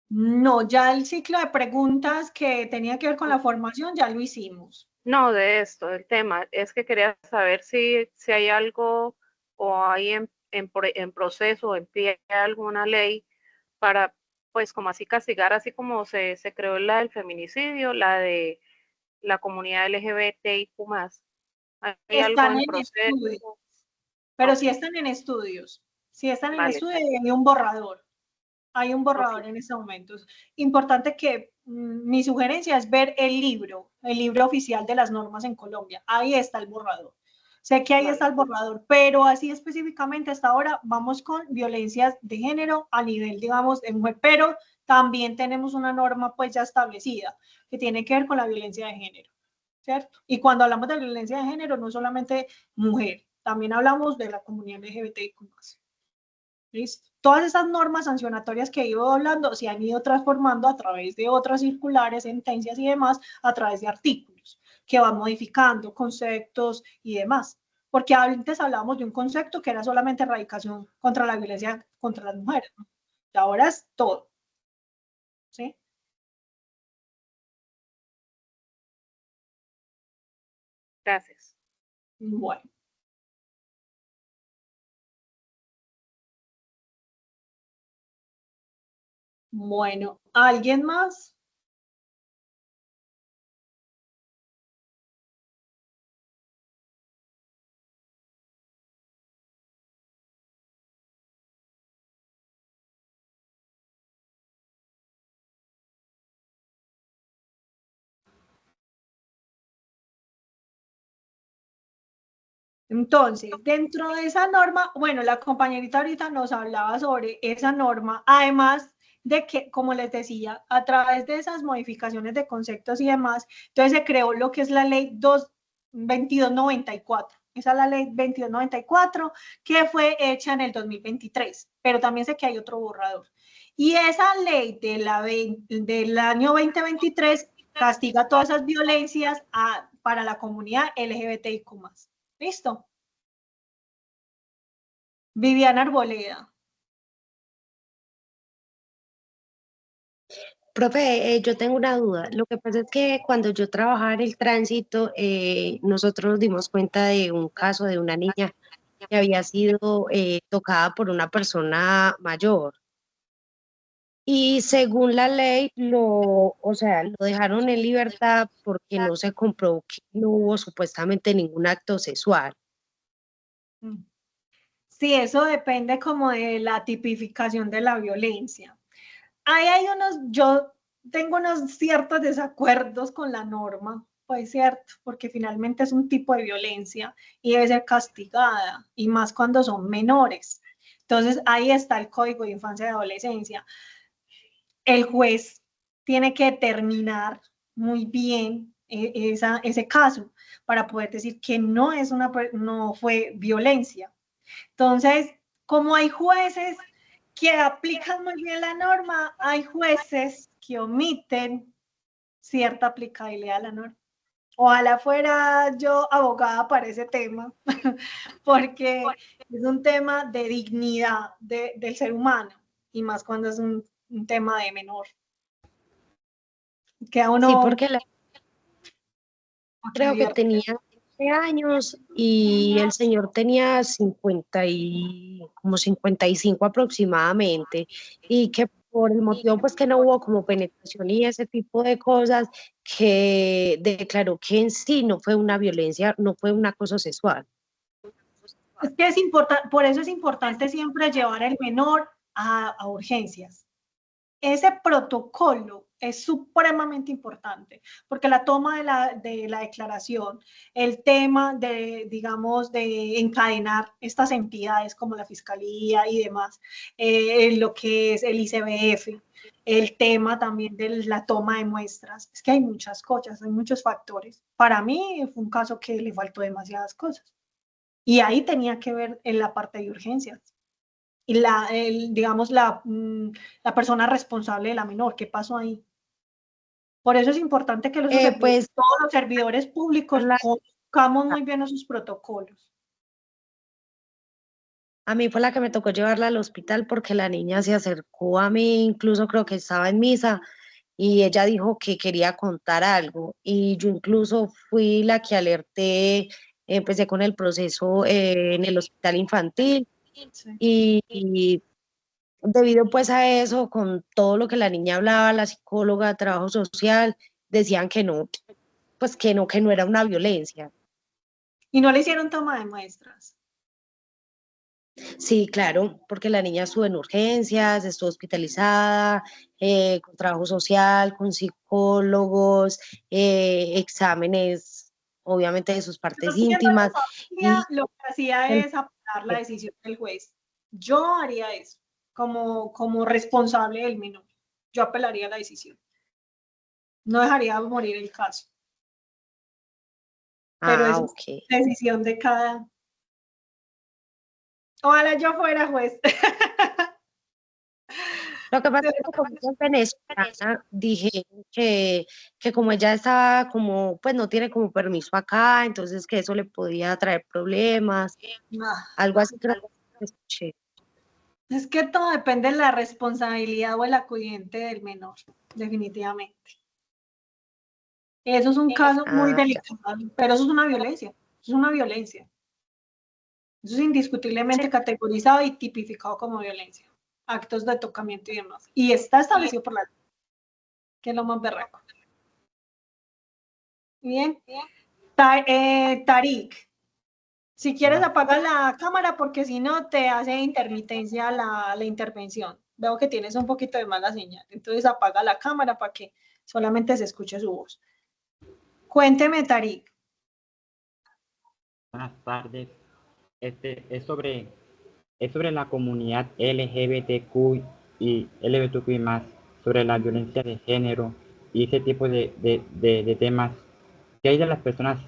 [SPEAKER 1] No, ya el ciclo de preguntas que tenía que ver con la formación ya lo hicimos.
[SPEAKER 4] No, de esto, del tema. Es que quería saber si hay algo o hay en proceso, en pie alguna ley para, pues, como así castigar, así como se creó la del feminicidio, la de la comunidad LGBTIQ+. ¿Hay algo
[SPEAKER 1] Están
[SPEAKER 4] en
[SPEAKER 1] en estudios,
[SPEAKER 4] proceso?
[SPEAKER 1] pero
[SPEAKER 4] Ok,
[SPEAKER 1] sí están en estudios. Sí están en
[SPEAKER 4] vale,
[SPEAKER 1] estudios y hay un borrador. Hay un
[SPEAKER 4] ok,
[SPEAKER 1] borrador en este momento. Es importante que mi sugerencia es ver el libro oficial de las normas en Colombia. Ahí está el borrador. Sé que ahí está
[SPEAKER 4] vale.
[SPEAKER 1] el borrador, pero así específicamente hasta ahora vamos con violencias de género a nivel, digamos, de mujer, pero también tenemos una norma pues ya establecida que tiene que ver con la violencia de género, ¿cierto? Y cuando hablamos de violencia de género, no solamente mujer, también hablamos de la comunidad LGBTIQ+. ¿Listo? Todas esas normas sancionatorias que he ido hablando se han ido transformando a través de otras circulares, sentencias y demás, a través de artículos que van modificando conceptos y demás. Porque antes hablábamos de un concepto que era solamente erradicación contra la violencia contra las mujeres, ¿no? Y ahora es todo. ¿Sí?
[SPEAKER 4] Gracias.
[SPEAKER 1] Bueno. Bueno, ¿alguien más? Entonces, dentro de esa norma, bueno, la compañerita ahorita nos hablaba sobre esa norma, además de que, como les decía, a través de esas modificaciones de conceptos y demás, entonces se creó lo que es la ley 2294. Esa es la ley 2294 que fue hecha en el 2023, pero también sé que hay otro borrador. Y esa ley del año 2023 castiga todas esas violencias para la comunidad LGBTIQ+. ¿Listo? Viviana Arboleda.
[SPEAKER 2] Profe, yo tengo una duda. Lo que pasa es que cuando yo trabajaba en el tránsito, nosotros nos dimos cuenta de un caso de una niña que había sido tocada por una persona mayor. Y según la ley, o sea, lo dejaron en libertad porque no se comprobó que no hubo supuestamente ningún acto sexual.
[SPEAKER 1] Sí, eso depende como de la tipificación de la violencia. Ahí hay yo tengo unos ciertos desacuerdos con la norma, pues cierto, porque finalmente es un tipo de violencia y debe ser castigada, y más cuando son menores. Entonces ahí está el Código de Infancia y Adolescencia. El juez tiene que determinar muy bien ese caso para poder decir que no fue violencia. Entonces, como hay jueces que aplican muy bien la norma, hay jueces que omiten cierta aplicabilidad a la norma. Ojalá fuera yo abogada para ese tema, porque es un tema de dignidad del ser humano, y más cuando es un tema de menor. Que a
[SPEAKER 2] Sí,
[SPEAKER 1] uno
[SPEAKER 2] porque creo que tenía 13 años y el señor tenía 50 como 55 aproximadamente, y que por el motivo pues que no hubo como penetración y ese tipo de cosas, que declaró que en sí no fue una violencia, no fue un acoso sexual.
[SPEAKER 1] Es que es importante, por eso es importante siempre llevar al menor a urgencias. Ese protocolo es supremamente importante, porque la toma de la declaración, el tema de, digamos, de encadenar estas entidades como la Fiscalía y demás, lo que es el ICBF, el tema también de la toma de muestras, es que hay muchas cosas, hay muchos factores. Para mí fue un caso que le faltó demasiadas cosas. Y ahí tenía que ver en la parte de urgencias. Y digamos, la persona responsable de la menor, ¿qué pasó ahí? Por eso es importante que
[SPEAKER 2] Pues
[SPEAKER 1] todos los servidores públicos conozcamos muy bien esos protocolos.
[SPEAKER 2] a mí fue la que me tocó llevarla al hospital porque la niña se acercó a mí, incluso creo que estaba en misa, y ella dijo que quería contar algo, y yo incluso fui la que alerté, empecé con el proceso en el hospital infantil,
[SPEAKER 1] Sí.
[SPEAKER 2] y debido pues a eso, con todo lo que la niña hablaba, la psicóloga, trabajo social, decían que no, pues que no era una violencia.
[SPEAKER 1] Y no le hicieron toma de muestras.
[SPEAKER 2] Sí, claro, porque la niña estuvo en urgencias, estuvo hospitalizada, con trabajo social, con psicólogos, exámenes, obviamente de sus partes íntimas. Y
[SPEAKER 1] Lo que hacía es apelar la decisión del juez. Yo haría eso como responsable del menor. Yo apelaría la decisión. No dejaría morir el caso. Pero eso
[SPEAKER 2] ok.
[SPEAKER 1] es decisión de cada. Ojalá yo fuera juez.
[SPEAKER 2] Lo que pasa es que como ella es venezolana, dije que como ella estaba como, pues no tiene como permiso acá, entonces que eso le podía traer problemas, algo así creo que escuché.
[SPEAKER 1] Es que todo depende de la responsabilidad o el acudiente del menor, definitivamente. Eso es un caso muy delicado, pero eso es una violencia. Eso es una violencia. Eso es indiscutiblemente categorizado y tipificado como violencia. Actos de tocamiento y demás. Y está establecido por la ley, que es lo más berraco. Bien. Tarik, si quieres apaga la cámara porque si no te hace intermitencia la intervención. Veo que tienes un poquito de mala señal. Entonces apaga la cámara para que solamente se escuche su voz. Cuénteme, Tarik.
[SPEAKER 10] Buenas tardes. Es sobre la comunidad LGBTQ y LGBTQI más, sobre la violencia de género y ese tipo de temas. ¿Qué hay de las personas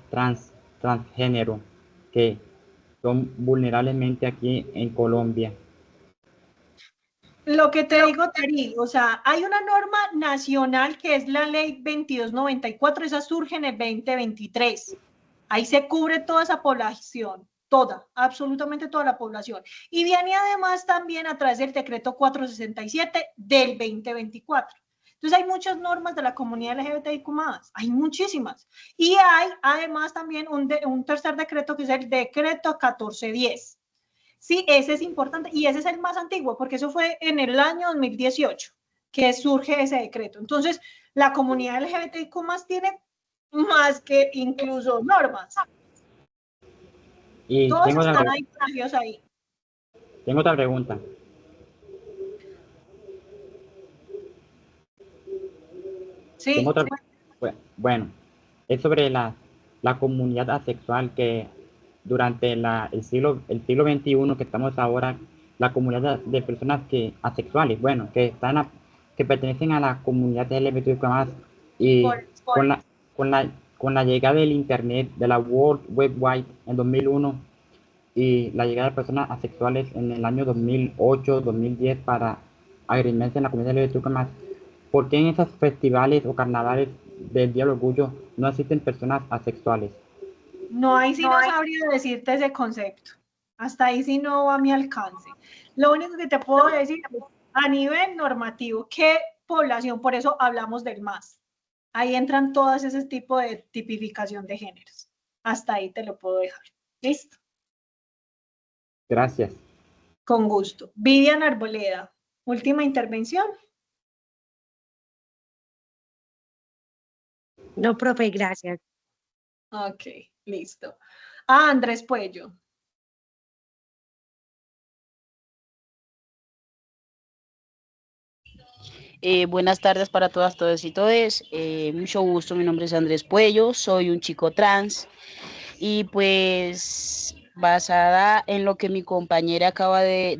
[SPEAKER 10] transgénero que son vulnerablemente aquí en Colombia?
[SPEAKER 1] Lo que te digo, Tarik, o sea, hay una norma nacional que es la ley 2294, esa surge en el 2023. Ahí se cubre toda esa población, toda, absolutamente toda la población. Y viene además también a través del decreto 467 del 2024. Entonces hay muchas normas de la comunidad LGBTIQ+, hay muchísimas. Y hay además también un tercer decreto que es el decreto 1410. Sí, ese es importante y ese es el más antiguo porque eso fue en el año 2018 que surge ese decreto. Entonces, la comunidad LGBTIQ+ tiene más que incluso normas.
[SPEAKER 10] Y
[SPEAKER 1] Todos están ahí protegidos ahí.
[SPEAKER 10] tengo otra pregunta.
[SPEAKER 1] Sí.
[SPEAKER 10] Tengo otra, bueno, es sobre la comunidad asexual que durante el siglo XXI que estamos ahora, la comunidad de personas asexuales, bueno, que pertenecen a la comunidad LGBTQ+, y con la llegada del Internet, de la World Wide Web en 2001, y la llegada de personas asexuales en el año 2008, 2010 para agregarse en la comunidad LGBTQ+, ¿por qué en esos festivales o carnavales del Día del Orgullo no existen personas asexuales.
[SPEAKER 1] No, ahí sí no sabría decirte ese concepto. Hasta ahí sí no va a mi alcance. Lo único que te puedo decir es, a nivel normativo, ¿qué población? Por eso hablamos del MAS. Ahí entran todas ese tipo de tipificación de géneros. Hasta ahí te lo puedo dejar. ¿Listo?
[SPEAKER 10] Gracias.
[SPEAKER 1] Con gusto. Vivian Arboleda, última intervención.
[SPEAKER 2] No, profe, gracias.
[SPEAKER 1] Ok, listo. Andrés Puello.
[SPEAKER 11] Buenas tardes para todas, todos y todes. Mucho gusto, mi nombre es Andrés Puello, soy un chico trans y pues basada en lo que mi compañera acaba de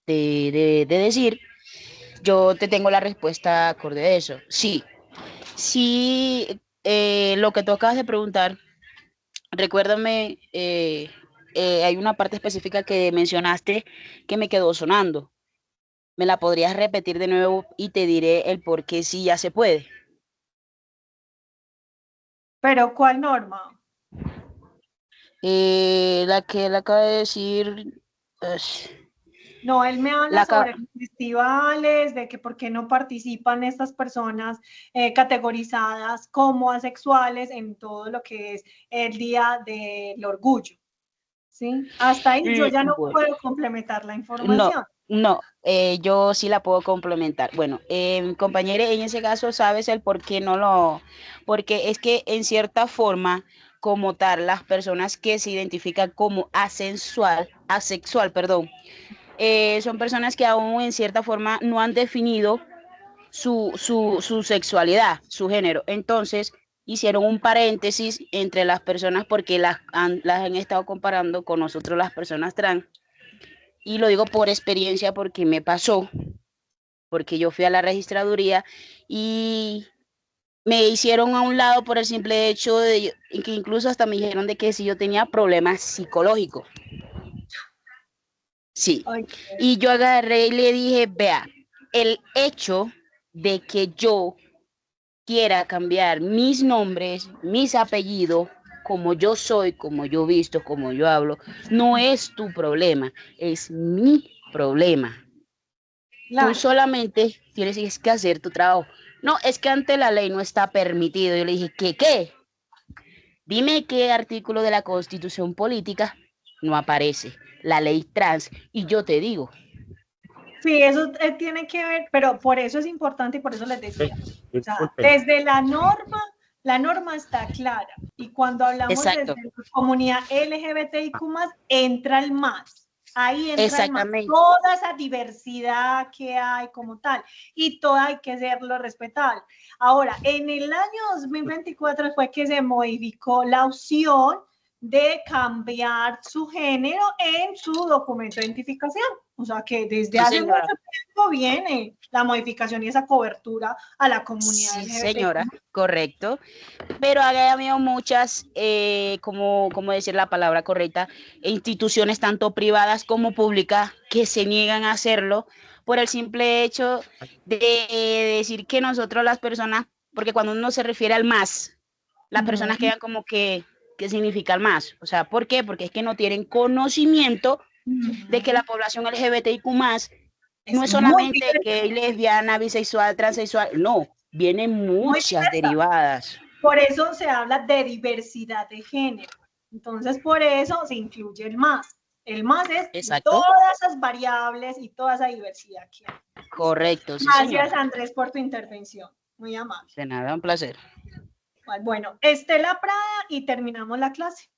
[SPEAKER 11] decir, yo te tengo la respuesta acorde a eso. Sí, sí, lo que tú acabas de preguntar, recuérdame, hay una parte específica que mencionaste que me quedó sonando. ¿Me la podrías repetir de nuevo y te diré el por qué sí ya se puede?
[SPEAKER 1] ¿Pero cuál norma?
[SPEAKER 11] La que le acaba de decir, ush,
[SPEAKER 1] No, él me habla
[SPEAKER 11] la
[SPEAKER 1] sobre los festivales, de que por qué no participan estas personas categorizadas como asexuales en todo lo que es el Día del Orgullo. ¿Sí? Hasta ahí yo ya no
[SPEAKER 11] bueno,
[SPEAKER 1] puedo complementar la
[SPEAKER 11] no,
[SPEAKER 1] información.
[SPEAKER 11] no, yo sí la puedo complementar. Bueno, compañera, en ese caso sabes el por qué no lo, porque es que en cierta forma, como tal, las personas que se identifican como asexual, perdón, son personas que aún en cierta forma no han definido su sexualidad, su género. Entonces, hicieron un paréntesis entre las personas porque las han estado comparando con nosotros las personas trans. Y lo digo por experiencia porque me pasó, porque yo fui a la registraduría y me hicieron a un lado por el simple hecho de que incluso hasta me dijeron de que si yo tenía problemas psicológicos. Sí.
[SPEAKER 1] Okay.
[SPEAKER 11] Y yo agarré y le dije, vea, el hecho de que yo quiera cambiar mis nombres, mis apellidos, como yo soy, como yo visto, como yo hablo, no es tu problema, es mi problema.
[SPEAKER 1] Claro.
[SPEAKER 11] Tú solamente tienes que hacer tu trabajo. No, es que ante la ley no está permitido. Yo le dije, ¿qué? Dime qué artículo de la Constitución Política no aparece, la ley trans, y yo te digo.
[SPEAKER 1] Sí, eso tiene que ver, pero por eso es importante y por eso les decía. O sea, desde la norma está clara. Y cuando hablamos desde la comunidad LGBTIQ+, entra el más. Ahí entra el más. Toda esa diversidad que hay como tal. Y toda hay que hacerlo respetable. Ahora, en el año 2024 fue que se modificó la opción de cambiar su género en su documento de identificación. O sea que desde hace mucho tiempo viene la modificación y esa cobertura a la comunidad.
[SPEAKER 11] Sí, señora, correcto. Pero ha habido muchas, como decir la palabra correcta, instituciones tanto privadas como públicas que se niegan a hacerlo por el simple hecho de decir que nosotros las personas, porque cuando uno se refiere al más, las personas quedan como que, ¿qué significa el más? O sea, ¿por qué? Porque es que no tienen conocimiento de que la población LGBTIQ+, no es solamente gay, lesbiana, bisexual, transexual, no, vienen muchas derivadas.
[SPEAKER 1] Por eso se habla de diversidad de género. Entonces, por eso se incluye el más. El más es todas esas variables y toda esa diversidad que hay.
[SPEAKER 11] Correcto, sí,
[SPEAKER 1] Gracias, Andrés, por tu intervención. Muy amable.
[SPEAKER 11] De nada, un placer.
[SPEAKER 1] Bueno, Estela Prada y terminamos la clase.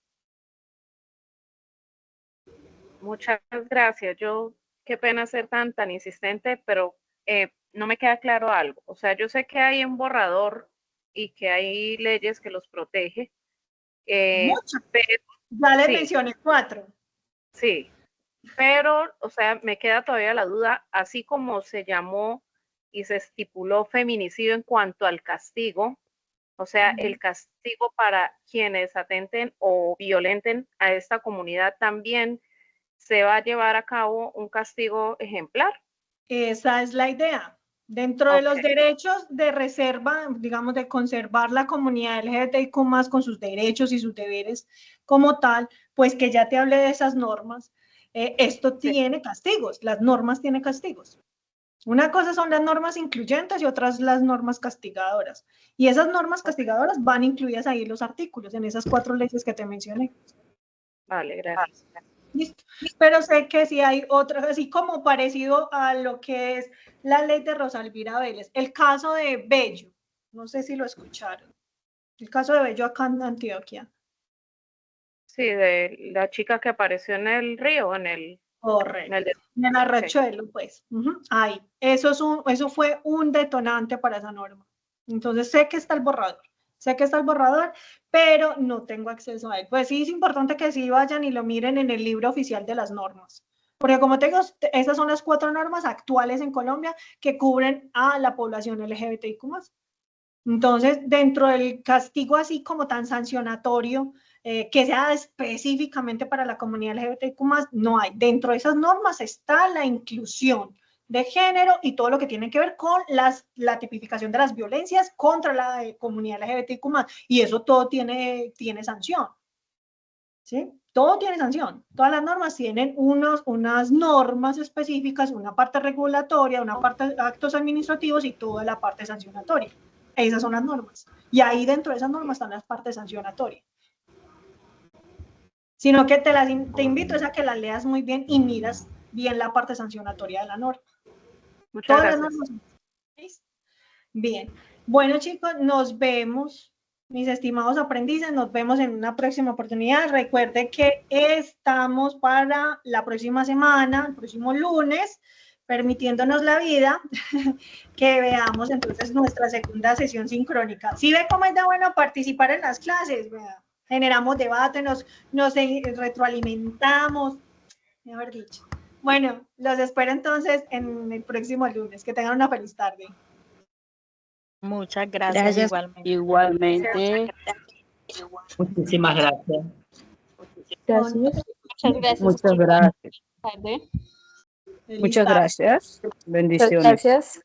[SPEAKER 4] Muchas gracias. Yo, qué pena ser tan insistente, pero no me queda claro algo. O sea, yo sé que hay un borrador y que hay leyes que los protege.
[SPEAKER 1] Muchas. Ya les mencioné 4.
[SPEAKER 4] Sí, pero, o sea, me queda todavía la duda, así como se llamó y se estipuló feminicidio en cuanto al castigo, o sea, el castigo para quienes atenten o violenten a esta comunidad también se va a llevar a cabo un castigo ejemplar.
[SPEAKER 1] Esa es la idea. Dentro de los derechos de reserva, digamos, de conservar la comunidad LGBTIQ+, con sus derechos y sus deberes como tal, pues que ya te hablé de esas normas, esto tiene castigos, las normas tienen castigos. Una cosa son las normas incluyentes y otras las normas castigadoras. Y esas normas castigadoras van incluidas ahí en los artículos, en esas 4 leyes que te mencioné.
[SPEAKER 4] Vale, gracias.
[SPEAKER 1] Listo. Pero sé que sí hay otras, así como parecido a lo que es la ley de Rosa Elvira Vélez. El caso de Bello, no sé si lo escucharon. El caso de Bello acá en Antioquia.
[SPEAKER 4] Sí, de la chica que apareció en el río, en el...
[SPEAKER 1] Correcto. En el arrochuelo, pues. Ahí. Eso fue un detonante para esa norma. Entonces sé que está el borrador. Sé que está el borrador, pero no tengo acceso a él. Pues sí es importante que sí vayan y lo miren en el libro oficial de las normas. Porque como te digo, esas son las 4 normas actuales en Colombia que cubren a la población LGBTIQ+. Entonces, dentro del castigo así como tan sancionatorio, que sea específicamente para la comunidad LGBTIQ+, no hay. Dentro de esas normas está la inclusión de género y todo lo que tiene que ver con la tipificación de las violencias contra la comunidad LGBTIQ+, y eso todo tiene sanción, ¿sí? Todo tiene sanción. Todas las normas tienen unas normas específicas, una parte regulatoria, una parte de actos administrativos y toda la parte sancionatoria. Esas son las normas. Y ahí dentro de esas normas están las partes sancionatorias. Sino que te invito a que las leas muy bien y miras bien la parte sancionatoria de la norma.
[SPEAKER 4] Muchas gracias.
[SPEAKER 1] Las normas. Bien. Bueno, chicos, nos vemos, mis estimados aprendices, nos vemos en una próxima oportunidad. Recuerde que estamos para la próxima semana, el próximo lunes, permitiéndonos la vida, que veamos entonces nuestra segunda sesión sincrónica. ¿Sí ve cómo es de bueno participar en las clases? ¿Verdad? Generamos debate, nos retroalimentamos, mejor dicho. Bueno, los espero entonces en el próximo lunes. Que tengan una feliz tarde.
[SPEAKER 8] Muchas gracias.
[SPEAKER 11] Igualmente.
[SPEAKER 12] Muchísimas gracias.
[SPEAKER 7] Gracias.
[SPEAKER 13] Muchas gracias.
[SPEAKER 12] Muchas gracias.
[SPEAKER 13] Tarde.
[SPEAKER 1] Feliz
[SPEAKER 12] Muchas
[SPEAKER 1] tarde.
[SPEAKER 12] gracias. Bendiciones.
[SPEAKER 13] Gracias.